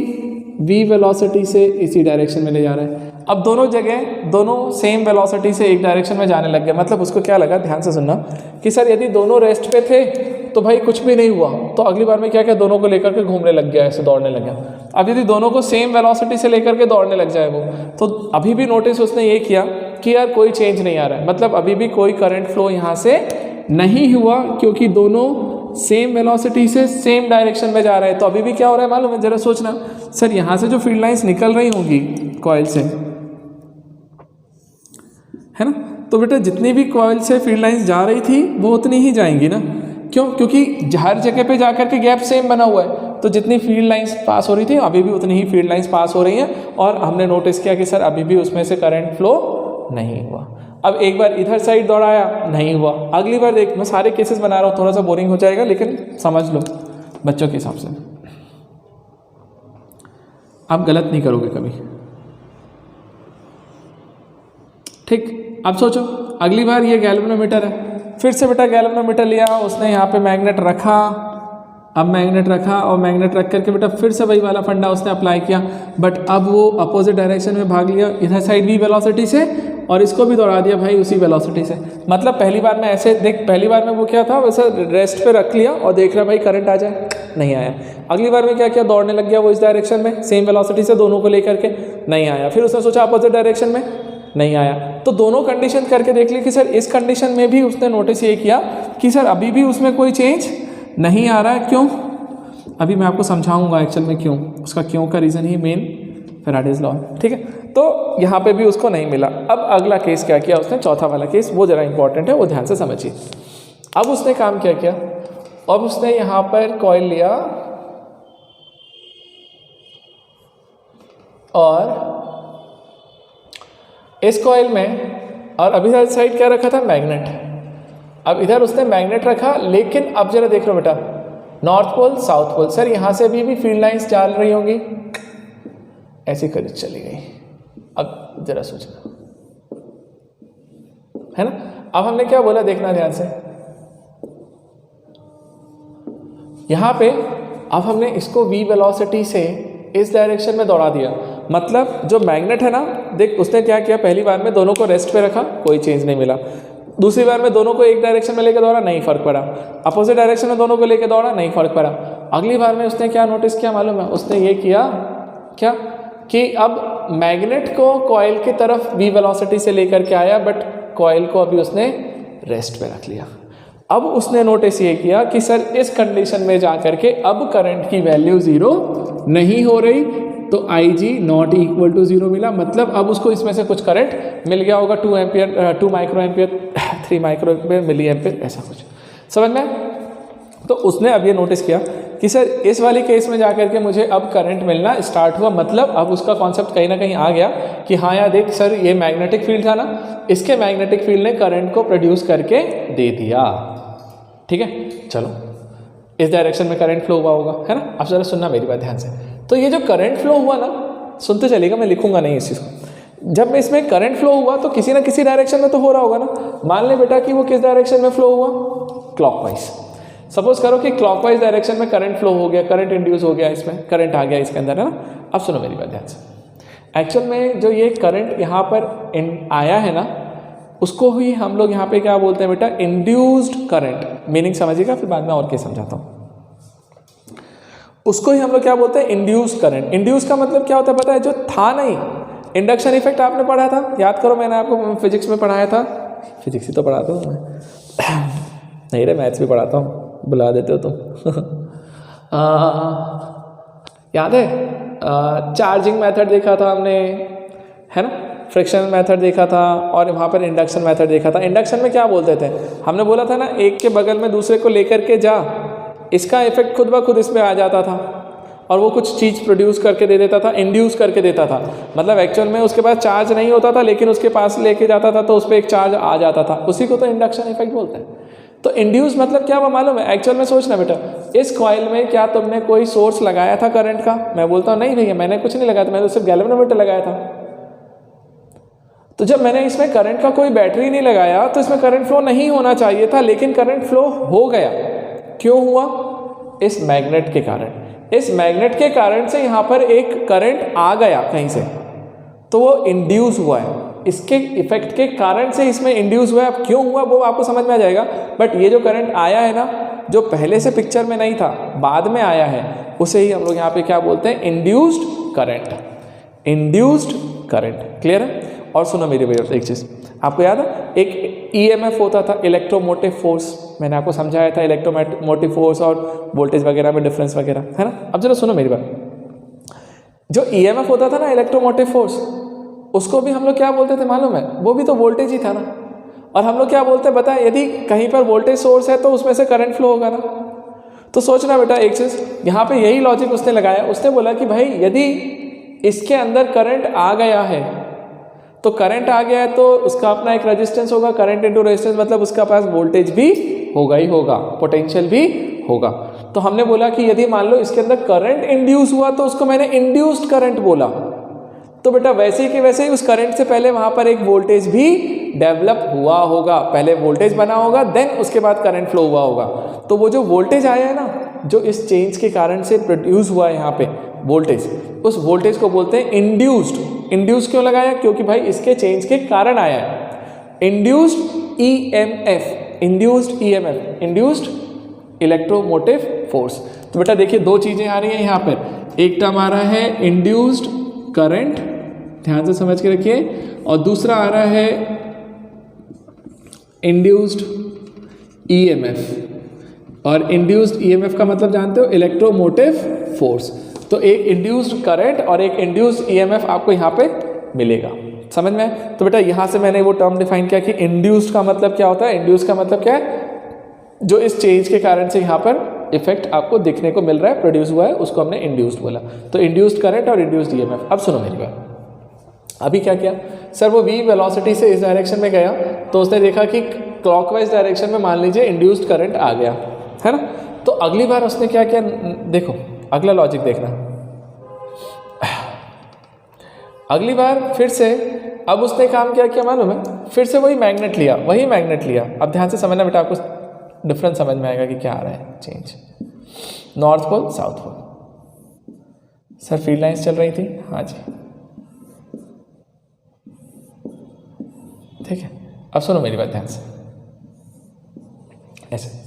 Speaker 1: v वेलोसिटी से इसी डायरेक्शन में ले जा रहा है। अब दोनों जगह दोनों सेम वेलोसिटी से एक डायरेक्शन में जाने लग गए। मतलब उसको क्या लगा, ध्यान से सुनना, कि सर यदि दोनों रेस्ट पे थे तो भाई कुछ भी नहीं हुआ, तो अगली बार में क्या किया, दोनों को लेकर के घूमने लग गया, ऐसे दौड़ने लग गया। अब यदि दोनों को सेम वेलोसिटी से लेकर के दौड़ने लग जाए वो, तो अभी भी नोटिस उसने ये किया कि यार कोई चेंज नहीं आ रहा है, मतलब अभी भी कोई करंट फ्लो यहाँ से नहीं हुआ, क्योंकि दोनों सेम वेलोसिटी से सेम डायरेक्शन में जा रहे हैं। तो अभी भी क्या हो रहा है मालूम है, जरा सोचना सर, यहाँ से जो फील्ड लाइंस निकल रही होंगी कॉइल से, है ना, तो बेटा जितनी भी कॉइल से फील्ड लाइंस जा रही थी वो उतनी ही जाएंगी ना। क्यों? क्योंकि हर जगह पे जाकर के गैप सेम बना हुआ है, तो जितनी फील्ड लाइंस पास हो रही थी अभी भी उतनी ही फील्ड लाइंस पास हो रही हैं। और हमने नोटिस किया कि सर अभी भी उसमें से करंट फ्लो नहीं हुआ। अब एक बार इधर साइड दौड़ाया, नहीं हुआ, अगली बार देख, मैं सारे केसेस बना रहा हूँ, थोड़ा सा बोरिंग हो जाएगा लेकिन समझ लो बच्चों के हिसाब से, आप गलत नहीं करोगे कभी। ठीक, अब सोचो अगली बार ये गैल्वेनोमीटर है, फिर से बेटा गैल्वेनोमीटर लिया उसने, यहाँ पे मैग्नेट रखा, अब मैग्नेट रखा और मैग्नेट रख करके बेटा फिर से वही वाला फंडा उसने अप्लाई किया, बट अब वो अपोजिट डायरेक्शन में भाग लिया, इधर साइड भी वेलोसिटी से, और इसको भी दौड़ा दिया भाई उसी वेलोसिटी से। मतलब पहली बार में ऐसे देख, पहली बार में वो क्या था, वैसे रेस्ट पे रख लिया और देख रहा भाई करंट आ जाए, नहीं आया। अगली बार में क्या किया, दौड़ने लग गया वो इस डायरेक्शन में सेम वेलोसिटी से, दोनों को लेकर के, नहीं आया। फिर उसने सोचा अपोजिट डायरेक्शन में, नहीं आया। तो दोनों कंडीशन करके देख ली कि सर इस कंडीशन में भी उसने नोटिस ये किया कि सर अभी भी उसमें कोई चेंज नहीं आ रहा है। क्यों? अभी मैं आपको समझाऊंगा एक्चुअल में क्यों, उसका क्यों का रीज़न ही मेन फैराडेज लॉ, ठीक है। तो यहाँ पे भी उसको नहीं मिला। अब अगला केस क्या किया उसने, चौथा वाला केस, वो ज़रा इंपॉर्टेंट है, वो ध्यान से समझिए। अब उसने काम क्या किया, अब उसने यहाँ पर कॉइल लिया और इस कॉइल में, और अभी इधर साइड क्या रखा था, मैग्नेट। अब इधर उसने मैग्नेट रखा, लेकिन अब जरा देख लो बेटा, north pole south pole, sir यहाँ से भी फील्ड लाइंस चल रही होंगी, ऐसी करीब चली गई। अब जरा सोचना, है ना। अब हमने क्या बोला, देखना ध्यान से, यहाँ पे अब हमने इसको v वेलोसिटी से इस डायरेक्शन में दौड़ा दिया। मतलब जो मैग्नेट है ना, देख उसने क्या किया, पहली बार में दोनों को रेस्ट पे रखा, कोई चेंज नहीं मिला। दूसरी बार में दोनों को एक डायरेक्शन में लेकर दौड़ा, नहीं फर्क पड़ा। अपोजिट डायरेक्शन में दोनों को लेकर दौड़ा, नहीं फर्क पड़ा। अगली बार में उसने क्या नोटिस किया मालूम है, उसने ये किया क्या कि अब मैग्नेट को कॉइल की तरफ v वेलोसिटी से लेकर के आया, बट कॉइल को अभी उसने रेस्ट पे रख लिया। अब उसने नोटिस ये किया कि सर इस कंडीशन में जाकर के अब करंट की वैल्यू 0 नहीं हो रही, तो IG नॉट इक्वल टू 0 मिला। मतलब अब उसको इसमें से कुछ करंट मिल गया होगा, 2 ampere, 2 micro ampere, 3 micro ampere, milli ampere, ऐसा कुछ, समझ में। तो उसने अब ये नोटिस किया कि सर इस वाली केस में जाकर के मुझे अब करंट मिलना स्टार्ट हुआ, मतलब अब उसका कॉन्सेप्ट कहीं ना कहीं आ गया कि हाँ यार देख सर ये मैग्नेटिक फील्ड था ना, इसके मैग्नेटिक फील्ड ने करंट को प्रोड्यूस करके दे दिया। ठीक है, चलो इस डायरेक्शन में करंट फ्लो हुआ होगा, है ना। अब जरा सुनना मेरी बात ध्यान से। तो ये जो करंट फ्लो हुआ ना, सुनते चलेगा, मैं लिखूंगा नहीं इस चीज़ को। जब इसमें करंट फ्लो हुआ तो किसी ना किसी डायरेक्शन में तो हो रहा होगा ना। मान ले बेटा कि वो किस डायरेक्शन में फ्लो हुआ, क्लॉकवाइज। सपोज करो कि क्लॉकवाइज डायरेक्शन में करंट फ्लो हो गया, करंट इंड्यूस हो गया, इसमें करंट आ गया इसके अंदर, है ना। अब सुनो मेरी बात ध्यान से। एक्चुअल में जो ये करंट यहाँ पर आया है ना, उसको ही हम लोग यहाँ पे क्या बोलते हैं बेटा, इंड्यूस्ड करंट। मीनिंग समझिएगा, फिर बाद में और क्या समझाता हूँ। उसको ही हम लोग क्या बोलते हैं, इंड्यूस्ड करंट। इंड्यूस का मतलब क्या होता है पता है, जो था नहीं। इंडक्शन इफेक्ट आपने पढ़ा था, याद करो, मैंने आपको फिजिक्स में पढ़ाया था। फिजिक्स ही तो पढ़ाता हूँ मैं नहीं रे, मैथ्स भी पढ़ाता हूँ, बुला देते हो तुम याद है, चार्जिंग मेथड देखा था हमने, है ना। फ्रिक्शन मेथड देखा था, और वहाँ पर इंडक्शन मेथड देखा था। इंडक्शन में क्या बोलते थे, हमने बोला था ना, एक के बगल में दूसरे को लेकर के जा, इसका इफेक्ट खुद ब खुद इसमें आ जाता था, और वो कुछ चीज़ प्रोड्यूस करके दे देता था, इंड्यूस करके देता था। मतलब एक्चुअल में उसके पास चार्ज नहीं होता था, लेकिन उसके पास लेके जाता था तो उस पर एक चार्ज आ जाता था। उसी को तो इंडक्शन इफेक्ट बोलते हैं। तो इंड्यूस मतलब क्या, वो मालूम है। एक्चुअल में सोचना बेटा, इस कॉइल में क्या तुमने कोई सोर्स लगाया था करंट का? मैं बोलता हूँ नहीं भैया, मैंने कुछ नहीं लगाया था, मैंने तो सिर्फ गैल्वेनोमीटर लगाया था। तो जब मैंने इसमें करंट का कोई बैटरी नहीं लगाया तो इसमें करंट फ्लो नहीं होना चाहिए था, लेकिन करंट फ्लो हो गया। क्यों हुआ? इस मैग्नेट के कारण। इस मैग्नेट के कारण से यहाँ पर एक करंट आ गया कहीं से, तो वो इंड्यूस हुआ है। इसके इफेक्ट के कारण से इसमें इंड्यूस हुआ है। अब क्यों हुआ वो आपको समझ में आ जाएगा। बट ये जो करंट आया है ना, जो पहले से पिक्चर में नहीं था, बाद में आया है, उसे ही हम लोग यहाँ पे क्या बोलते हैं, induced current. Induced current, clear है। और सुनो मेरी भैया, एक चीज़ आपको याद है, एक ईएमएफ होता था, इलेक्ट्रोमोटिव फोर्स। मैंने आपको समझाया था इलेक्ट्रोमोटिव फोर्स और वोल्टेज वगैरह में डिफरेंस वगैरह, है ना। अब जरा सुनो मेरी बात। जो ईएमएफ होता था ना, इलेक्ट्रोमोटिव फोर्स, उसको भी हम लोग क्या बोलते थे मालूम है? वो भी तो वोल्टेज ही था ना। और हम लोग क्या बोलते हैं बताए, यदि कहीं पर वोल्टेज सोर्स है तो उसमें से करंट फ्लो होगा ना। तो सोचना बेटा एक चीज़, यहाँ पे यही लॉजिक उसने लगाया। उसने बोला कि भाई यदि इसके अंदर करंट आ गया है, तो करंट आ गया है तो उसका अपना एक रेजिस्टेंस होगा, करंट इनटू रेजिस्टेंस, मतलब उसका पास वोल्टेज भी होगा ही होगा, पोटेंशियल भी होगा। तो हमने बोला कि यदि मान लो इसके अंदर करंट इंड्यूस हुआ तो उसको मैंने इंड्यूस्ड करंट बोला। तो बेटा वैसे ही कि वैसे ही उस करंट से पहले वहाँ पर एक वोल्टेज भी डेवलप हुआ होगा। पहले वोल्टेज बना होगा, देन उसके बाद करंट फ्लो हुआ होगा। तो वो जो वोल्टेज आया है ना, जो इस चेंज के कारण से प्रोड्यूस हुआ है यहाँ पे वोल्टेज, उस वोल्टेज को बोलते हैं इंड्यूस्ड। इंड्यूस क्यों लगाया? क्योंकि भाई इसके चेंज के कारण आया है। Induced EMF, induced EMF, induced electromotive force. तो बेटा देखिए दो चीजें आ रही हैं यहाँ पर। एक टर्म आ रहा है इंड्यूस्ड करंट, ध्यान से समझ के रखिए, और दूसरा आ रहा है इंड्यूस्ड ईएमएफ। और इंड्यूस्ड ईएमएफ का मतलब जानते हो, इलेक्ट्रोमोटिव फोर्स। तो एक इंड्यूस्ड करंट और एक इंड्यूस्ड ईएमएफ आपको यहाँ पे मिलेगा, समझ में। तो बेटा यहाँ से मैंने वो टर्म डिफाइन किया कि इंड्यूस्ड का मतलब क्या होता है। इंड्यूस्ड का मतलब क्या है, जो इस चेंज के कारण से यहाँ पर इफेक्ट आपको देखने को मिल रहा है, प्रोड्यूस हुआ है, उसको हमने इंड्यूस्ड बोला। तो इंड्यूस्ड करंट और इंड्यूस्ड ईएमएफ। अब सुनो मेरी बात, अभी क्या किया सर, वो v वेलोसिटी से इस डायरेक्शन में गया, तो उसने देखा कि क्लॉकवाइज डायरेक्शन में मान लीजिए इंड्यूस्ड करंट आ गया, है ना। तो अगली बार उसने क्या किया, देखो अगला लॉजिक देखना। अगली बार फिर से अब उसने काम क्या मालूम है, फिर से वही मैग्नेट लिया, वही मैग्नेट लिया। अब ध्यान से समझना बेटा, आपको डिफरेंस समझ में आएगा कि क्या आ रहा है change. North pole south pole, sir field lines चल रही थी, हाँ जी ठीक है। अब सुनो मेरी बात ध्यान से, ऐसे।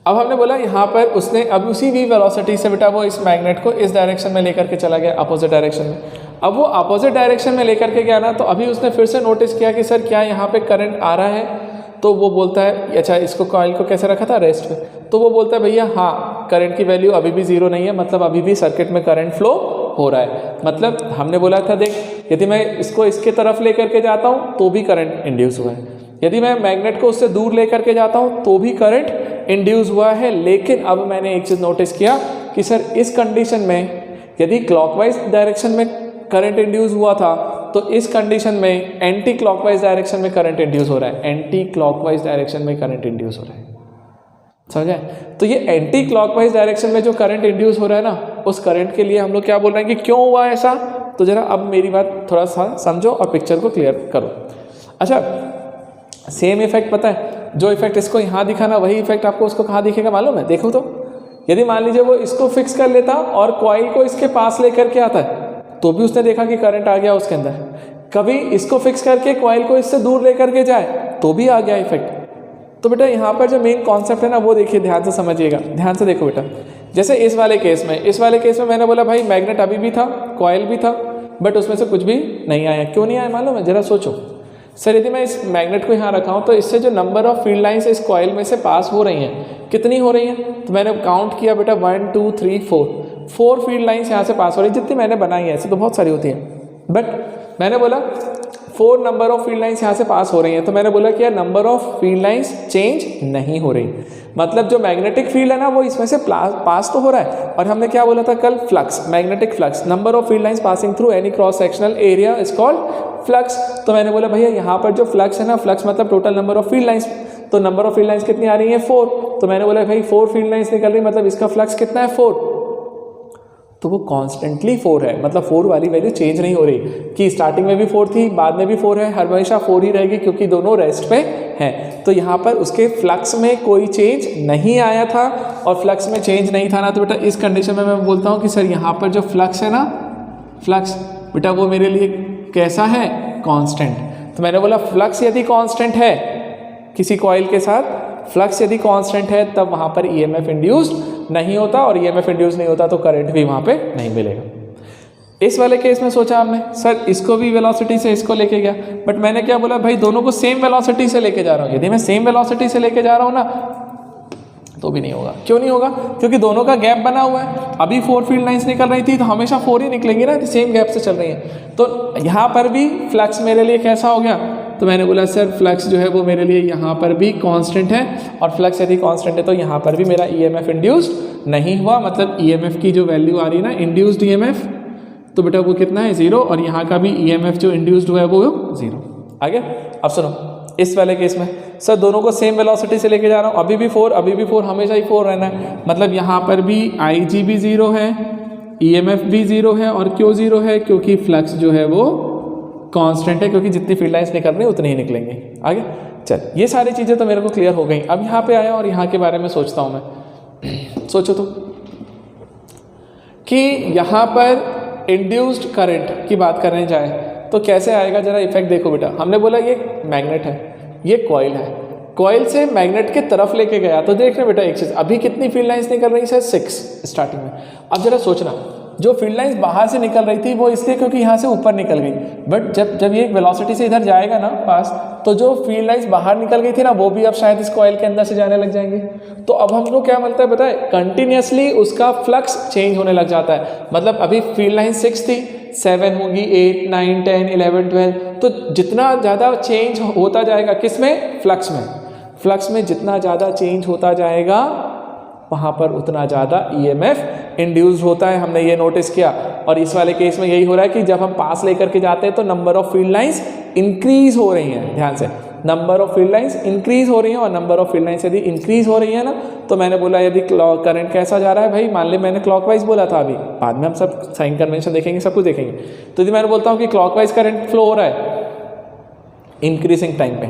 Speaker 1: अब हमने बोला यहाँ पर उसने अब उसी v वेलोसिटी से बेटा वो इस मैग्नेट को इस डायरेक्शन में लेकर के चला गया, अपोजिट डायरेक्शन में। अब वो अपोजिट डायरेक्शन में लेकर के गया ना, तो अभी उसने फिर से नोटिस किया कि सर क्या यहाँ पे करंट आ रहा है। तो वो बोलता है, अच्छा इसको कॉइल को कैसे रखा था, रेस्ट पे। तो वो बोलता है भैया हाँ, करंट की वैल्यू अभी भी 0 नहीं है, मतलब अभी भी सर्किट में करंट फ्लो हो रहा है। मतलब हमने बोला था देख, यदि मैं इसको इसके तरफ लेकर के जाता हूँ तो भी करंट इंड्यूस हुआ है, यदि मैं मैग्नेट को उससे दूर लेकर के जाता हूँ तो भी करंट इंड्यूस हुआ है। लेकिन अब मैंने एक चीज़ नोटिस किया कि सर इस कंडीशन में यदि क्लॉकवाइज डायरेक्शन में करंट इंड्यूस हुआ था तो इस कंडीशन में एंटी क्लॉकवाइज डायरेक्शन में करंट इंड्यूस हो रहा है, एंटी क्लॉकवाइज डायरेक्शन में करंट इंड्यूस हो रहा है। समझे? तो ये एंटी क्लॉकवाइज डायरेक्शन में जो करंट इंड्यूस हो रहा है ना, उस करंट के लिए हम लोग क्या बोल रहे हैं कि क्यों हुआ ऐसा। तो जरा अब मेरी बात थोड़ा सा समझो और पिक्चर को क्लियर करो। अच्छा, सेम इफेक्ट पता है, जो इफेक्ट इसको यहाँ दिखा ना, वही इफेक्ट आपको उसको कहाँ दिखेगा मालूम है? देखो तो, यदि मान लीजिए वो इसको फिक्स कर लेता और कॉइल को इसके पास लेकर के आता है तो भी उसने देखा कि करंट आ गया उसके अंदर। कभी इसको फिक्स करके कॉइल को इससे दूर लेकर के जाए तो भी आ गया इफेक्ट। तो बेटा यहाँ पर जो मेन कॉन्सेप्ट है ना, वो देखिए, ध्यान से समझिएगा, ध्यान से देखो बेटा। जैसे इस वाले केस में मैंने बोला भाई मैग्नेट अभी भी था, कॉइल भी था, बट उसमें से कुछ भी नहीं आया। क्यों नहीं आया मालूम है? जरा सोचो। सर यदि मैं इस मैग्नेट को यहाँ रखा हूँ तो इससे जो नंबर ऑफ फील्ड लाइंस इस कॉइल में से पास हो रही हैं, कितनी हो रही हैं? तो मैंने काउंट किया बेटा 1 2 3 4 फील्ड लाइंस यहाँ से पास हो रही, जितनी मैंने बनाई है, ऐसे तो बहुत सारी होती हैं, बट मैंने बोला 4 नंबर ऑफ फील्ड लाइंस यहाँ से पास हो रही हैं। तो मैंने बोला कि यार number of field lines change नहीं हो रही, मतलब जो मैग्नेटिक फील्ड है ना वो इसमें से पास तो हो रहा है। और हमने क्या बोला था कल? Flux, magnetic flux, number of field lines passing through any cross sectional area is called flux. तो मैंने बोला भैया यहाँ पर जो फ्लक्स है ना, फ्लक्स मतलब total number of field lines, तो नंबर ऑफ फील्ड लाइंस कितनी आ रही है? 4। तो मैंने बोला भाई 4 फील्ड लाइंस निकल रही, मतलब इसका फ्लक्स कितना है? 4। तो वो कॉन्स्टेंटली 4 है, मतलब 4 वाली वैल्यू चेंज नहीं हो रही कि स्टार्टिंग में भी 4 थी, बाद में भी 4 है, हमेशा 4 ही रहेगी क्योंकि दोनों रेस्ट पे हैं। तो यहाँ पर उसके फ्लक्स में कोई चेंज नहीं आया था, और फ्लक्स में चेंज नहीं था ना, तो बेटा इस कंडीशन में मैं बोलता हूँ कि सर यहाँ पर जो फ्लक्स है ना, फ्लक्स बेटा वो मेरे लिए कैसा है? कांस्टेंट। तो मैंने बोला फ्लक्स यदि कांस्टेंट है किसी कॉइल के साथ, फ्लक्स यदि कांस्टेंट है तब वहाँ पर ईएमएफ इंड्यूस्ड नहीं होता, और ईएमएफ इंड्यूस नहीं होता तो करंट भी वहाँ पे नहीं मिलेगा। इस वाले केस में सोचा हमने सर इसको भी वेलोसिटी से इसको लेके गया, बट मैंने क्या बोला भाई दोनों को सेम वेलोसिटी से लेके जा रहा हूँ। यदि मैं सेम वेलोसिटी से लेके जा रहा हूँ ना तो भी नहीं होगा। क्यों नहीं होगा? क्योंकि दोनों का गैप बना हुआ है। अभी 4 फील्ड लाइंस निकल रही थी तो हमेशा 4 ही निकलेंगी ना, सेम गैप से चल रही है। तो यहाँ पर भी फ्लक्स मेरे लिए कैसा हो गया? तो मैंने बोला सर फ्लक्स जो है वो मेरे लिए यहाँ पर भी कांस्टेंट है, और फ्लक्स यदि कांस्टेंट है तो यहाँ पर भी मेरा ईएमएफ इंड्यूस्ड नहीं हुआ, मतलब ईएमएफ की जो वैल्यू आ रही है ना, इंड्यूस्ड ईएमएफ, तो बेटा वो कितना है? 0, और यहाँ का भी ईएमएफ जो इंड्यूस्ड हुआ है वो 0। आगे अब सुनो, इस वाले केस में सर दोनों को सेम वेलोसिटी से लेके जा रहा हूँ, अभी भी 4, हमेशा ही 4 रहना है, मतलब यहाँ पर भी IG भी 0 है, ईएमएफ भी 0 है, और क्यों 0 है? क्योंकि फ्लक्स जो है वो कांस्टेंट है, क्योंकि जितनी फील्ड लाइंस निकल रही है उतनी ही निकलेंगे। आगे चल, ये सारी चीज़ें तो मेरे को क्लियर हो गई। अब यहाँ पे आया और यहाँ के बारे में सोचता हूँ मैं। सोचो तो कि यहाँ पर इंड्यूस्ड करंट की बात करने जाए तो कैसे आएगा, जरा इफेक्ट देखो बेटा। हमने बोला ये मैग्नेट है, ये कॉइल है, कॉइल से मैग्नेट के तरफ लेके गया, तो देख रहे बेटा एक चीज़, अभी कितनी फील्ड लाइंस निकल रही है? 6 स्टार्टिंग में। अब जरा सोचना, जो फील्ड लाइंस बाहर से निकल रही थी वो इसलिए क्योंकि यहाँ से ऊपर निकल गई, बट जब ये वेलोसिटी से इधर जाएगा ना पास, तो जो फील्ड लाइंस बाहर निकल गई थी ना वो भी अब शायद इस कॉइल के अंदर से जाने लग जाएंगे। तो अब हमको क्या मिलता है बताए? कंटिन्यूसली उसका फ्लक्स चेंज होने लग जाता है। मतलब अभी फील्ड लाइन 6 थी, 7 होगी, 8 9 10 11 12, तो जितना ज़्यादा चेंज होता जाएगा किसमें? फ्लक्स में। फ्लक्स में जितना ज़्यादा चेंज होता जाएगा वहाँ पर उतना ज़्यादा ईएमएफ इंड्यूस होता है, हमने ये नोटिस किया। और इस वाले केस में यही हो रहा है कि जब हम पास लेकर के जाते हैं तो number of field lines increase हो रही हैं। ध्यान से, number of field lines increase हो रही हैं, और नंबर ऑफ फील्ड लाइंस यदि इंक्रीज हो रही है ना, तो मैंने बोला यदि करंट कैसा जा रहा है भाई, मान ले मैंने क्लॉकवाइज बोला था, अभी बाद में हम सब साइन कन्वेंशन देखेंगे, सब कुछ देखेंगे। तो यदि मैंने बोलता हूँ कि क्लॉकवाइज करंट फ्लो हो रहा है इंक्रीजिंग टाइम पे,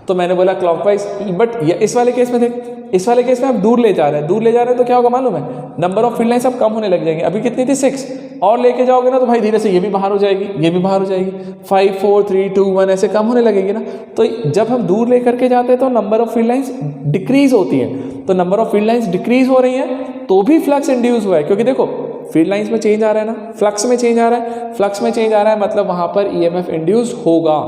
Speaker 1: तो मैंने बोला क्लॉकवाइज, बट इस वाले केस में देख, इस वाले केस में आप दूर ले जा रहे हैं, तो क्या होगा मालूम है? नंबर ऑफ फील्ड लाइंस अब कम होने लग जाएंगे। अभी कितनी थी? 6, और लेके जाओगे ना तो भाई धीरे से ये भी बाहर हो जाएगी, ये भी बाहर हो जाएगी, 5 4 3 2 1 ऐसे कम होने लगेगी ना। तो जब हम दूर लेकर के जाते हैं तो number of field lines decrease होती है। तो number of field lines decrease हो रही हैं तो भी फ्लक्स इंड्यूस हुआ है, क्योंकि देखो फील्ड लाइंस में चेंज आ रहा है ना, फ्लक्स में चेंज आ रहा है, फ्लक्स में चेंज आ रहा है, मतलब वहाँ पर ईएमएफ इंड्यूस होगा।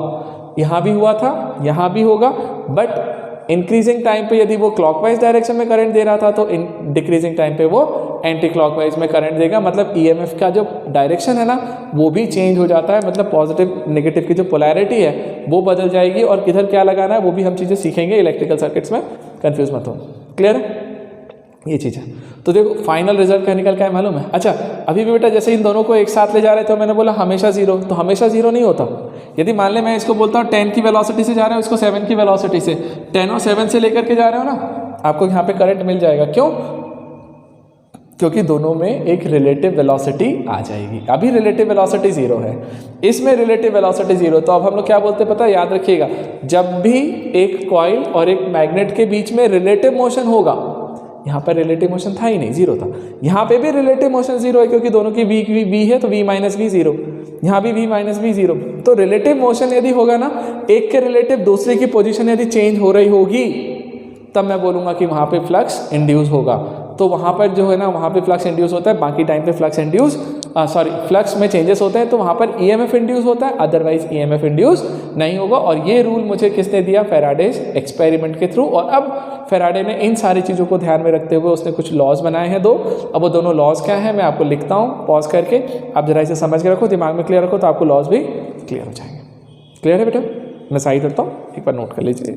Speaker 1: यहाँ भी हुआ था, यहाँ भी होगा, बट इंक्रीजिंग टाइम पे यदि वो क्लॉकवाइज डायरेक्शन में करंट दे रहा था तो डिक्रीजिंग टाइम पे वो एंटी क्लॉकवाइज में करंट देगा। मतलब ईएमएफ का जो डायरेक्शन है ना वो भी चेंज हो जाता है, मतलब पॉजिटिव नेगेटिव की जो पोलैरिटी है वो बदल जाएगी। और किधर क्या लगाना है वो भी हम चीज़ें सीखेंगे इलेक्ट्रिकल सर्किट्स में, कंफ्यूज मत हो। क्लियर है, ये चीज़ है। तो देखो फाइनल रिजल्ट क्या निकल के आया मालूम है। अच्छा अभी भी बेटा जैसे इन दोनों को एक साथ ले जा रहे थे तो मैंने बोला हमेशा जीरो, तो हमेशा जीरो नहीं होता। यदि मान ले मैं इसको बोलता हूँ 10 की वेलोसिटी से जा रहा हूँ, इसको 7 की वेलोसिटी से, 10 और 7 से लेकर के जा रहे हो ना, आपको यहाँ पे करंट मिल जाएगा। क्यों? क्योंकि दोनों में एक रिलेटिव वेलोसिटी आ जाएगी। अभी रिलेटिव वेलोसिटी जीरो है, इसमें रिलेटिव वेलोसिटी जीरो। तो अब हम लोग क्या बोलते हैं पता है, याद रखिएगा, जब भी एक कॉइल और एक मैग्नेट के बीच में रिलेटिव मोशन होगा, यहाँ पर रिलेटिव मोशन था ही नहीं, जीरो था, यहाँ पे भी रिलेटिव मोशन जीरो है क्योंकि दोनों की v है तो v माइनस वी जीरो, यहाँ भी v माइनस वी जीरो। तो रिलेटिव मोशन यदि होगा ना, एक के रिलेटिव दूसरे की पोजीशन यदि चेंज हो रही होगी, तब मैं बोलूँगा कि वहाँ पे फ्लक्स इंड्यूस होगा। तो वहाँ पर जो है ना, वहाँ पे फ्लक्स इंड्यूस होता है, बाकी टाइम पे फ्लक्स इंड्यूस फ्लक्स में चेंजेस होते हैं, तो वहाँ पर ईएमएफ इंड्यूस होता है, अदरवाइज ईएमएफ इंड्यूस नहीं होगा। और ये रूल मुझे किसने दिया? फैराडेज एक्सपेरिमेंट के थ्रू। और अब फैराडे ने इन सारी चीज़ों को ध्यान में रखते हुए उसने कुछ लॉज बनाए हैं दो। अब वो दोनों लॉज क्या है मैं आपको लिखता हूँ पॉज करके, आप जरा इसे समझ के रखो, दिमाग में क्लियर रखो, तो आपको लॉज भी क्लियर हो जाएंगे। क्लियर है बेटा? मैं साइड करता हूँ, एक बार नोट कर लीजिए।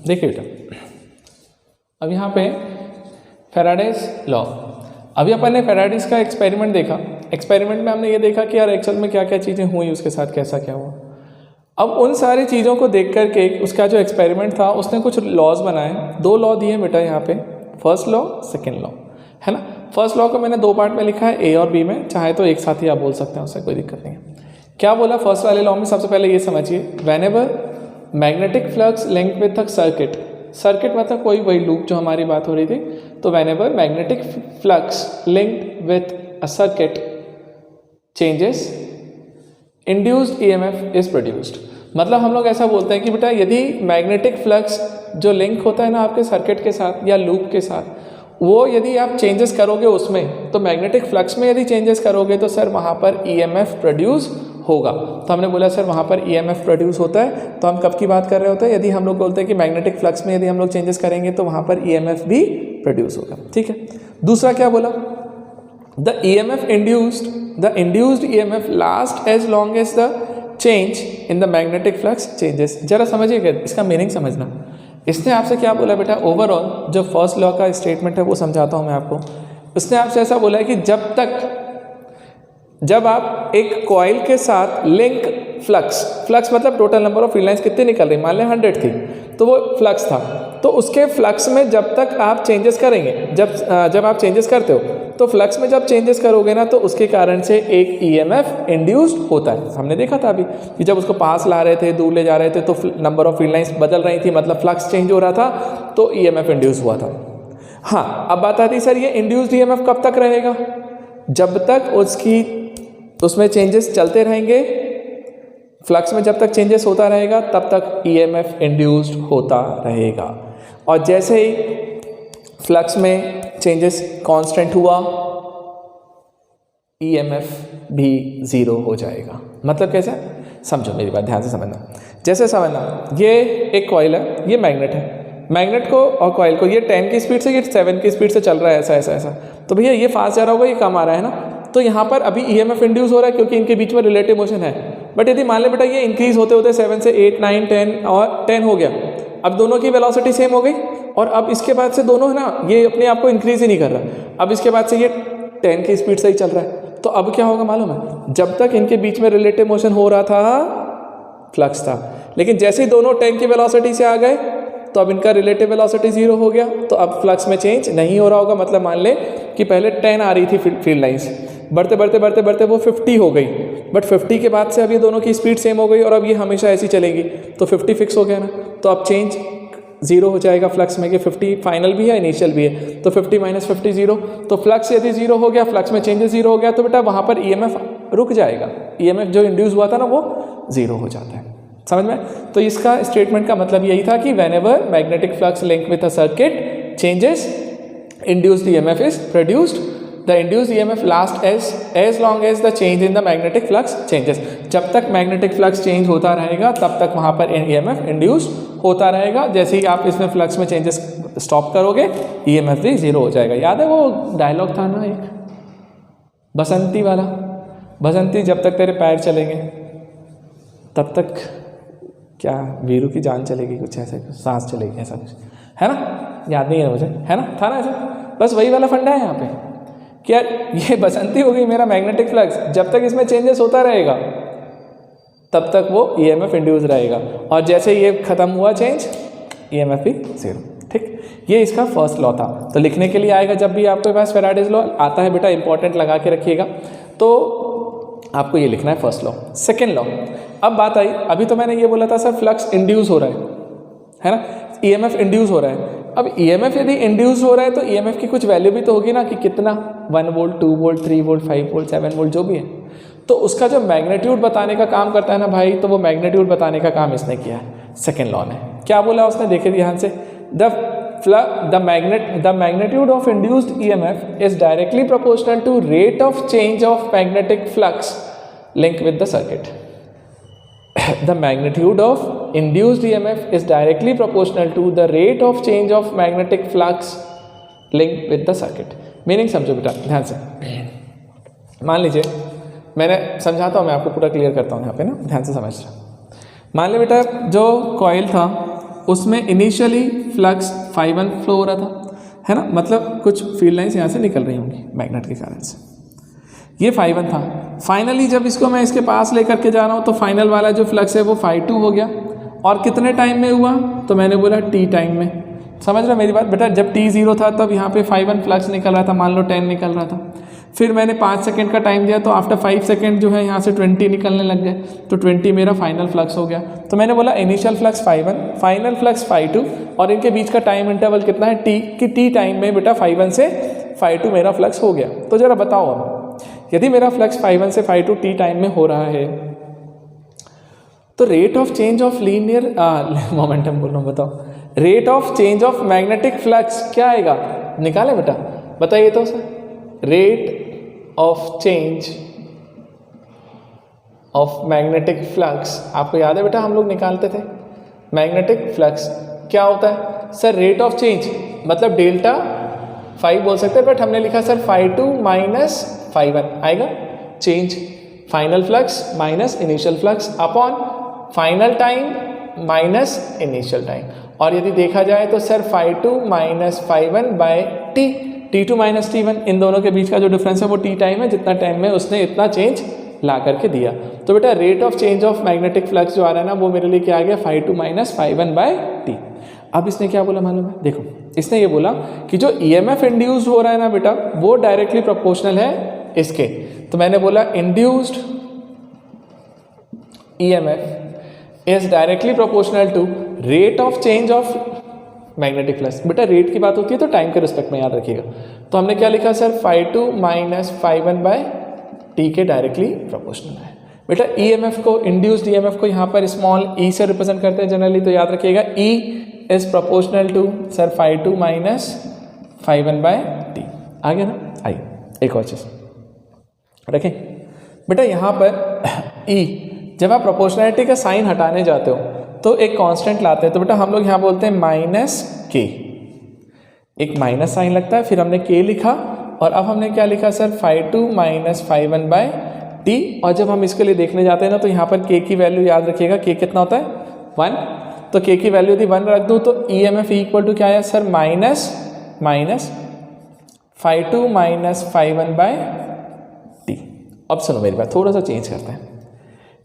Speaker 1: देखिए बेटा, अब यहाँ पे फैराडेज लॉ, अभी अपन ने फैराडेज का एक्सपेरिमेंट देखा। एक्सपेरिमेंट में हमने ये देखा कि यार एक्चुअल में क्या क्या चीज़ें हुई, उसके साथ कैसा क्या हुआ। अब उन सारी चीज़ों को देख करके उसका जो एक्सपेरिमेंट था उसने कुछ लॉज बनाए, दो लॉ दिए बेटा यहाँ पे, फर्स्ट लॉ सेकेंड लॉ, है ना। फर्स्ट लॉ को मैंने दो पार्ट में लिखा है, ए और बी में, चाहे तो एक साथ ही आप बोल सकते हैं, उससे कोई दिक्कत नहीं है। क्या बोला फर्स्ट वाले लॉ में? सबसे पहले ये समझिए, whenever magnetic flux link with a circuit, circuit मतलब कोई वही लूप जो हमारी बात हो रही थी, तो whenever magnetic flux linked with a circuit changes induced EMF is produced. मतलब हम लोग ऐसा बोलते हैं कि बेटा यदि मैग्नेटिक फ्लक्स जो लिंक होता है ना आपके सर्किट के साथ या लूप के साथ, वो यदि आप चेंजेस करोगे उसमें, तो मैग्नेटिक फ्लक्स में यदि चेंजेस करोगे तो सर वहाँ पर ईएमएफ प्रोड्यूस होगा। तो हमने बोला सर वहाँ पर ईएमएफ प्रोड्यूस होता है, तो हम कब की बात कर रहे होते हैं? यदि हम लोग बोलते हैं कि मैग्नेटिक फ्लक्स में यदि हम लोग चेंजेस करेंगे तो वहाँ पर ईएमएफ भी प्रोड्यूस होगा। ठीक है। दूसरा क्या बोला? The EMF induced EMF last as long as the change in the magnetic flux changes. जरा समझिएगा, इसका मीनिंग समझना। इसने आपसे क्या बोला बेटा? ओवरऑल जो फर्स्ट लॉ का स्टेटमेंट है वो समझाता हूँ मैं आपको। उसने आपसे ऐसा बोला है कि जब आप एक कॉइल के साथ लिंक फ्लक्स मतलब total number of field lines कितनी निकल रही, मान लें 100 थी, तो वो फ्लक्स था, तो उसके फ्लक्स में जब तक आप चेंजेस करेंगे, जब आप चेंजेस करते हो, तो फ्लक्स में जब चेंजेस करोगे ना, तो उसके कारण से एक ईएमएफ इंड्यूस्ड होता है। हमने देखा था अभी कि जब उसको पास ला रहे थे, दूर ले जा रहे थे, तो नंबर ऑफ फील्ड लाइंस बदल रही थी, मतलब फ्लक्स चेंज हो रहा था, तो ईएमएफ इंड्यूस हुआ था। हाँ, अब बात आती सर ये इंड्यूस्ड ईएमएफ कब तक रहेगा? जब तक उसमें चेंजेस चलते रहेंगे, फ्लक्स में जब तक चेंजेस होता रहेगा तब तक ईएमएफ इंड्यूस्ड होता रहेगा। और जैसे ही फ्लक्स में चेंजेस कांस्टेंट हुआ, ईएमएफ भी जीरो हो जाएगा। मतलब कैसे? समझो मेरी बात, ध्यान से समझना। जैसे समझना, ये एक कॉइल है, ये मैग्नेट है, मैग्नेट को और कॉइल को, ये 10 की स्पीड से, ये 7 की स्पीड से चल रहा है, ऐसा। तो भैया ये फास्ट जा रहा होगा, ये कम आ रहा है ना, तो यहाँ पर अभी ईएमएफ इंड्यूस हो रहा है क्योंकि इनके बीच में रिलेटिव मोशन है। बट यदि मान ले बेटा ये इंक्रीज होते होते 7 से 8, 9, 10 और 10 हो गया, अब दोनों की वेलोसिटी सेम हो गई, और अब इसके बाद से दोनों है ना, ये अपने आप को इंक्रीज ही नहीं कर रहा, अब इसके बाद से ये 10 की स्पीड से ही चल रहा है। तो अब क्या होगा मालूम है? जब तक इनके बीच में रिलेटिव मोशन हो रहा था, फ्लक्स था, लेकिन जैसे ही दोनों 10 की वेलोसिटी से आ गए, तो अब इनका रिलेटिव वेलोसिटी जीरो हो गया, तो अब फ्लक्स में चेंज नहीं हो रहा होगा। मतलब मान ले कि पहले 10 आ रही थी फील्ड लाइंस, बढ़ते वो 50 हो गई, बट 50 के बाद से अब ये दोनों की स्पीड सेम हो गई, और अब ये हमेशा ऐसी चलेगी, तो 50 फिक्स हो गया ना, तो अब चेंज जीरो हो जाएगा फ्लक्स में, कि 50 फाइनल भी है, इनिशियल भी है, तो 50 - 50 जीरो। तो फ्लक्स यदि जीरो हो गया, फ्लक्स में चेंजेस जीरो हो गया, तो बेटा वहाँ पर ईएमएफ रुक जाएगा, ईएमएफ जो इंड्यूस हुआ था ना वो जीरो हो जाता है। समझ में? तो इसका स्टेटमेंट का मतलब यही था कि whenever magnetic flux link with a circuit changes, induced EMF is produced, the induced EMF last as long as the change in the magnetic flux changes. जब तक मैग्नेटिक फ्लक्स चेंज होता रहेगा तब तक वहाँ पर ईएमएफ इंड्यूस्ड होता रहेगा। जैसे ही आप इसमें फ्लक्स में चेंजेस स्टॉप करोगे EMF भी जीरो हो जाएगा। याद है वो डायलॉग था ना एक बसंती वाला, बसंती जब तक तेरे पैर चलेंगे तब तक क्या वीरू की जान चलेगी, कुछ ऐसा, सांस चलेगी, ऐसा कुछ है ना, याद नहीं है मुझे, है ना, था ना ऐसा। बस वही वाला फंडा है यहाँ पे कि यार ये बसंती हो गई मेरा मैग्नेटिक फ्लक्स, जब तक इसमें चेंजेस होता रहेगा तब तक वो EMF इंड्यूस रहेगा, और जैसे ये ख़त्म हुआ चेंज EMF भी जीरो। ठीक, ये इसका फर्स्ट लॉ था। तो लिखने के लिए आएगा जब भी आपके पास फैराडेज लॉ आता है बेटा, इंपॉर्टेंट लगा के रखिएगा, तो आपको ये लिखना है फर्स्ट लॉ। सेकेंड लॉ, अब बात आई, अभी तो मैंने ये बोला था सर फ्लक्स इंड्यूस हो रहा है ना, EMF इंड्यूस हो रहा है। अब EMF यदि इंड्यूस हो रहा है तो EMF की कुछ वैल्यू भी तो होगी ना, कि कितना 1 volt 2 volt 3 volt 5 volt 7 volt जो भी है, तो उसका जो मैग्नीट्यूड बताने का काम करता है ना भाई, तो वो मैग्नीट्यूड बताने का काम इसने किया है सेकेंड लॉ ने। क्या बोला उसने, देखिए ध्यान से, the magnitude of induced EMF is directly proportional to rate of change of magnetic flux linked with the circuit. The magnitude of induced EMF is directly proportional to the rate of change of magnetic flux linked with the circuit. Meaning समझो बेटा ध्यान से, मान लीजिए मैंने समझाता हूँ, मैं आपको पूरा क्लियर करता हूँ यहाँ पे ना, ध्यान से समझ रहा। मान लो बेटा जो कॉइल था उसमें इनिशियली फ्लक्स ∅1 फ्लो हो रहा था, है ना, मतलब कुछ फील्ड लाइन्स यहाँ से निकल रही होंगी मैग्नेट के कारण से, ये ∅1 था। फाइनली जब इसको मैं इसके पास लेकर के जा रहा हूँ तो फाइनल वाला जो फ्लक्स है वो ∅2 हो गया, और कितने टाइम में हुआ, तो मैंने बोला t टाइम में। समझ रहा मेरी बात बेटा, जब t 0 था तब यहाँ पे ∅1 फ्लक्स निकल रहा था, मान लो 10 निकल रहा था, फिर मैंने 5 सेकंड का टाइम दिया, तो आफ्टर 5 सेकंड जो है यहाँ से 20 निकलने लग गए, तो 20 मेरा फाइनल फ्लक्स हो गया। तो मैंने बोला इनिशियल फ्लक्स ∅1, फाइनल फ्लक्स ∅2, और इनके बीच का टाइम इंटरवल कितना है t, कि t टाइम में बेटा ∅1 से ∅2 मेरा फ्लक्स हो गया। तो ज़रा बताओ अब, यदि मेरा फ्लक्स ∅1 से ∅2 t टाइम में हो रहा है, तो rate of change of linear momentum बोल रहा हूँ, बताओ rate of change of magnetic flux क्या आएगा, निकाले बेटा, बताइए तो sir, rate of change of magnetic flux, आपको याद है बेटा हम लोग निकालते थे मैग्नेटिक फ्लक्स क्या होता है सर, रेट ऑफ चेंज मतलब डेल्टा फाई बोल सकते हैं, बट हमने लिखा सर ∅2 माइनस ∅1 आएगा, change final flux minus initial flux upon final time minus initial time, और यदि देखा जाए तो sir ∅2 minus ∅1 by t, t2 minus t1, इन दोनों के बीच का जो डिफरेंस है वो t टाइम है, जितना टाइम में उसने इतना चेंज ला करके दिया। तो बेटा rate of change of magnetic flux जो आ रहा है ना, वो मेरे लिए क्या आ गया, ∅2 माइनस ∅1 बाय t। अब इसने क्या बोला मालूम है, देखो इसने ये बोला कि जो EMF इंड्यूस्ड हो रहा है ना बेटा, वो डायरेक्टली प्रोपोर्शनल है इसके। तो मैंने बोला induced EMF is directly proportional to rate of change of magnetic flux. बेटा रेट की बात होती है तो टाइम के रिस्पेक्ट में याद रखिएगा। तो हमने क्या लिखा सर, ∅2 माइनस ∅1 बाय t के डायरेक्टली प्रोपोर्शनल है। बेटा EMF को, इंड्यूस्ड EMF को यहाँ पर स्मॉल e से रिप्रेजेंट करते हैं जनरली, तो याद रखिएगा E is proportional to sir ∅2 minus ∅1 by t। आ गया ना। आइए एक और चीज़ रखें बेटा, यहाँ पर E जब आप प्रोपोर्शनैलिटी का साइन हटाने जाते हो तो एक कांस्टेंट लाते हैं, तो बेटा हम लोग यहाँ बोलते हैं -k, एक माइनस साइन लगता है, फिर हमने k लिखा, और अब हमने क्या लिखा सर ∅2 माइनस ∅1 बाय t। और जब हम इसके लिए देखने जाते हैं ना, तो यहाँ पर k की वैल्यू याद रखिएगा, k कितना होता है 1, तो k की वैल्यू यदि 1 रख दूँ तो EMF इक्वल टू क्या है sir, minus ∅2 minus ∅1 by t। अब सुनो मेरी बात, थोड़ा सा चेंज करते हैं,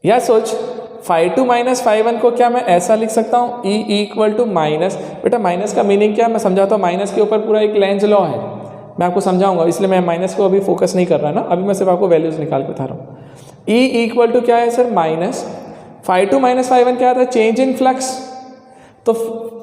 Speaker 1: या सोच ∅2 माइनस ∅1 को क्या मैं ऐसा लिख सकता हूँ, E इक्वल टू माइनस, बेटा माइनस का मीनिंग क्या है मैं समझाता हूँ, माइनस के ऊपर पूरा एक लेंज लॉ है, मैं आपको समझाऊंगा, इसलिए मैं माइनस को अभी फोकस नहीं कर रहा ना, अभी मैं सिर्फ आपको वैल्यूज निकाल के बता रहा हूँ। E इक्वल टू क्या है सर, माइनस ∅2 माइनस ∅1 क्या आता है, चेंज इन फ्लक्स, तो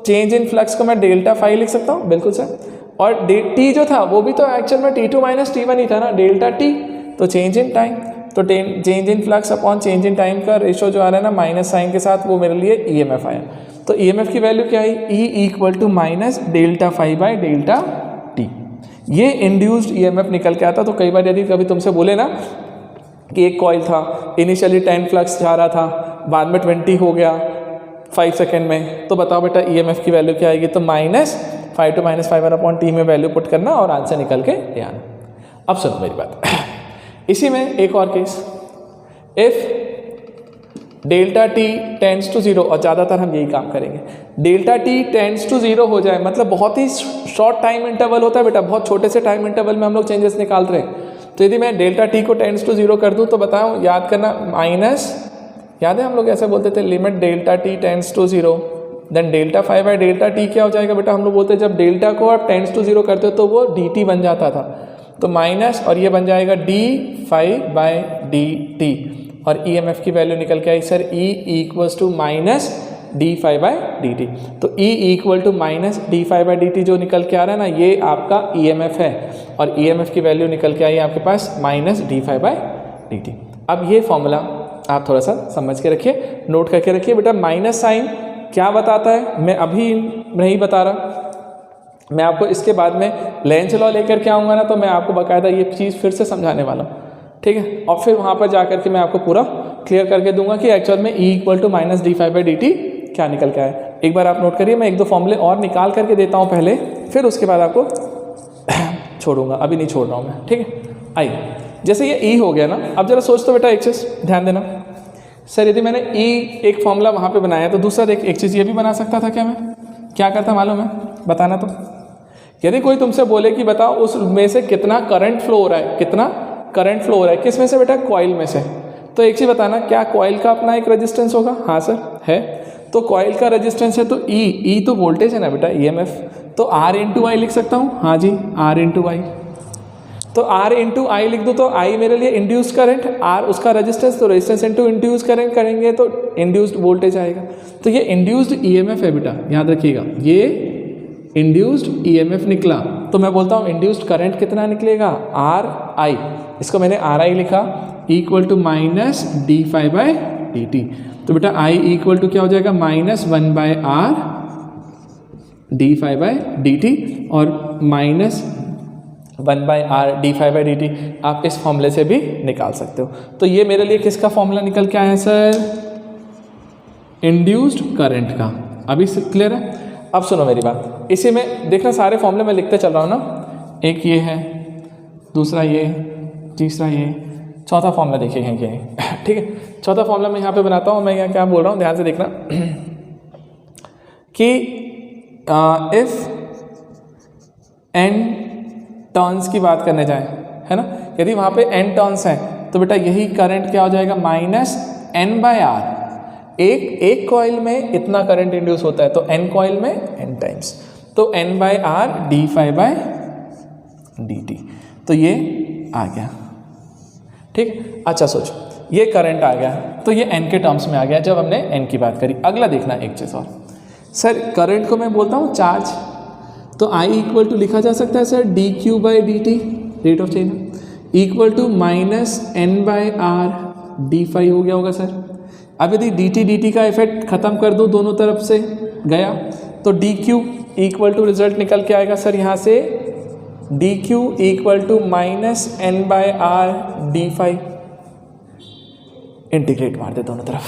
Speaker 1: चेंज इन फ्लक्स को मैं डेल्टा फाई लिख सकता हूँ, बिल्कुल सर, और t जो था वो भी तो एक्चुअल में t2 माइनस t1 ही था ना, डेल्टा t, तो चेंज इन टाइम, तो change in flux upon change in time का रेशो जो आ रहा है ना माइनस साइन के साथ, वो मेरे लिए EMF आया। तो EMF की वैल्यू क्या है, E equal to minus delta phi by delta t। ये इंड्यूस्ड EMF निकल के आता। तो कई बार यदि कभी तुमसे बोले ना कि एक कॉइल था, इनिशियली 10 फ्लक्स जा रहा था, बाद में 20 हो गया 5 सेकेंड में, तो बताओ बेटा EMF की वैल्यू क्या आएगी, तो माइनस 5 to -5/t में वैल्यू पुट करना और आंसर निकल के ले आना। अब सुनो मेरी बात, इसी में एक और case, if delta T tends to 0, और ज़्यादातर हम यही काम करेंगे, डेल्टा टी टेंड्स टू 0 हो जाए, मतलब बहुत ही शॉर्ट टाइम इंटरवल होता है बेटा, बहुत छोटे से टाइम इंटरवल में हम लोग चेंजेस निकाल रहे हैं। तो यदि मैं डेल्टा टी को टेंड्स टू 0 कर दूं तो बताओ, याद करना, माइनस, याद है हम लोग ऐसे बोलते थे, limit delta T tends to 0, then delta 5 by delta T क्या हो जाएगा बेटा, हम लोग बोलते हैं जब डेल्टा को आप टेंड्स टू 0 करते हो तो वो डी टी बन जाता था, तो माइनस, और ये बन जाएगा d5 बाई डी टी, और EMF की वैल्यू निकल के आई sir E equals to minus d5 by D T. तो E equal to minus d5 by D T जो निकल के आ रहा है ना, ये आपका EMF है, और EMF की वैल्यू निकल के आई आपके पास minus d5 by D T. अब ये फॉर्मूला आप थोड़ा सा समझ के रखिए, नोट करके रखिए बेटा। माइनस साइन क्या बताता है मैं अभी नहीं बता रहा, मैं आपको इसके बाद में लेंज लॉ लेकर के आऊँगा ना, तो मैं आपको बाकायदा ये चीज़ फिर से समझाने वाला हूँ, ठीक है, और फिर वहाँ पर जा करके मैं आपको पूरा क्लियर करके दूंगा कि एक्चुअल में E equal to minus d5 by D T क्या निकल के आए। एक बार आप नोट करिए, मैं एक दो फॉर्मूले और निकाल करके देता हूँ पहले, फिर उसके बाद आपको छोड़ूंगा, अभी नहीं छोड़ रहा हूँ मैं, ठीक है। आइए, जैसे ये E हो गया ना, अब जरा सोच तो बेटा एक चीज़ ध्यान देना, सर यदि मैंने E एक फॉर्मूला वहाँ पर बनाया तो दूसरा देख एक चीज़ ये भी बना सकता था क्या, मैं क्या करता मालूम है, बताना। तो यदि कोई तुमसे बोले कि बताओ उसमें से कितना करंट फ्लो हो रहा है, कितना करंट फ्लो हो रहा है, किस में से बेटा, कॉइल में से, तो एक चीज़ बताना, क्या कॉइल का अपना एक रेजिस्टेंस होगा, हाँ सर है, तो कॉइल का रेजिस्टेंस है तो E तो वोल्टेज है ना बेटा, EMF, तो R इंटू आई लिख सकता हूँ, हाँ जी R इंटू आई, तो R इंटू आई लिख दूँ तो I मेरे लिए इंड्यूस्ड करंट, R उसका रेजिस्टेंस, तो रेजिस्टेंस इंटू इंड्यूस्ड करंट करेंगे तो इंड्यूस्ड वोल्टेज आएगा, तो ये इंड्यूस्ड EMF है बेटा, याद रखिएगा, ये इंड्यूस्ड EMF निकला, तो मैं बोलता हूँ इंड्यूस्ड करंट कितना निकलेगा, RI, इसको मैंने RI लिखा equal to minus d5 by D T, तो बेटा I इक्वल टू क्या हो जाएगा, minus 1 by R d5 by D T, और minus 1 by R d5 by D T आप इस फॉर्मूले से भी निकाल सकते हो। तो ये मेरे लिए किसका फॉर्मूला निकल के आया है सर, इंड्यूस्ड करंट का। अभी क्लियर है। अब सुनो मेरी बात, इसी में देखना सारे फॉर्मूले मैं लिखते चल रहा हूँ ना, एक ये है, दूसरा ये, तीसरा ये, चौथा फॉर्मूला देखिए ये है, ठीक है। चौथा फॉर्मूला मैं यहाँ पे बनाता हूँ, मैं यहाँ क्या बोल रहा हूँ ध्यान से देखना कि इफ n टर्न्स की बात करने जाए, है ना, यदि वहाँ पे n टर्न्स हैं तो बेटा यही करंट क्या हो जाएगा, माइनस n बाय आर। एक कॉइल में इतना करंट इंड्यूस होता है, तो n कॉइल में n टाइम्स, तो n by R d5 by dt, तो ये आ गया, ठीक। अच्छा सोचो, ये करंट आ गया तो ये n के टर्म्स में आ गया जब हमने n की बात करी। अगला देखना एक चीज़ और, सर करंट को मैं बोलता हूँ चार्ज, तो I इक्वल टू लिखा जा सकता है sir dq by dt, rate of change, equal to minus n by R d5 हो गया होगा सर। अब यदि dt का इफेक्ट खत्म कर दूँ, दोनों तरफ से गया, तो dq इक्वल टू रिजल्ट निकल के आएगा सर यहाँ से dq equal to minus n by R d5। Integrate मार दे दोनों तरफ,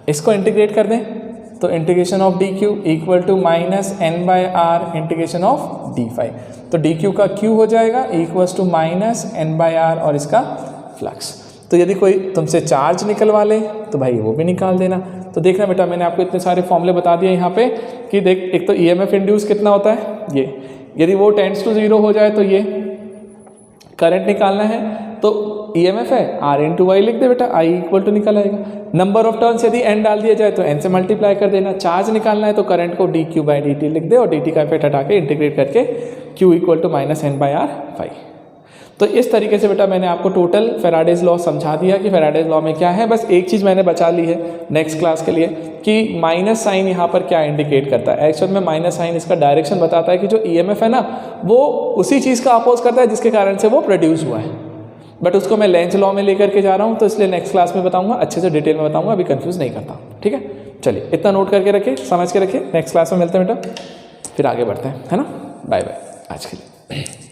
Speaker 1: इसको इंटीग्रेट कर दें तो integration of dq equal to minus n by R integration of d5, तो dq का q हो जाएगा equals to minus n by R और इसका फ्लक्स। तो यदि कोई तुमसे चार्ज निकलवा ले तो भाई वो भी निकाल देना। तो देखना बेटा, मैंने आपको इतने सारे फॉर्मूले बता दिए यहाँ पे कि देख, एक तो EMF इंड्यूस कितना होता है ये, यदि वो टेंड्स टू 0 हो जाए तो ये करंट निकालना है, तो EMF है R इंटू वाई लिख दे बेटा, I इक्वल टू निकल आएगा। नंबर ऑफ टर्न्स यदि n डाल दिया जाए तो n से मल्टीप्लाई कर देना। चार्ज निकालना है तो करंट को dq बाई dt लिख दे और dt का इफेक्ट हटा के इंटीग्रेट करके q equal to minus n by r 5। तो इस तरीके से बेटा मैंने आपको टोटल फैराडेज लॉ समझा दिया कि फैराडेज लॉ में क्या है। बस एक चीज़ मैंने बचा ली है नेक्स्ट क्लास के लिए कि माइनस साइन यहाँ पर क्या इंडिकेट करता है। एक्चुअल में माइनस साइन इसका डायरेक्शन बताता है कि जो EMF है ना वो उसी चीज़ का अपोज करता है जिसके कारण से वो प्रोड्यूस हुआ है। बट उसको मैं लेंज लॉ में लेकर के जा रहा हूँ, तो इसलिए नेक्स्ट क्लास में बताऊँगा, अच्छे से डिटेल में बताऊँगा, अभी कन्फ्यूज़ नहीं करता। ठीक है, चलिए इतना नोट करके रखिए, समझ के रखिए। नेक्स्ट क्लास में मिलते हैं बेटा, फिर आगे बढ़ते हैं, है ना। बाय बाय आज के लिए।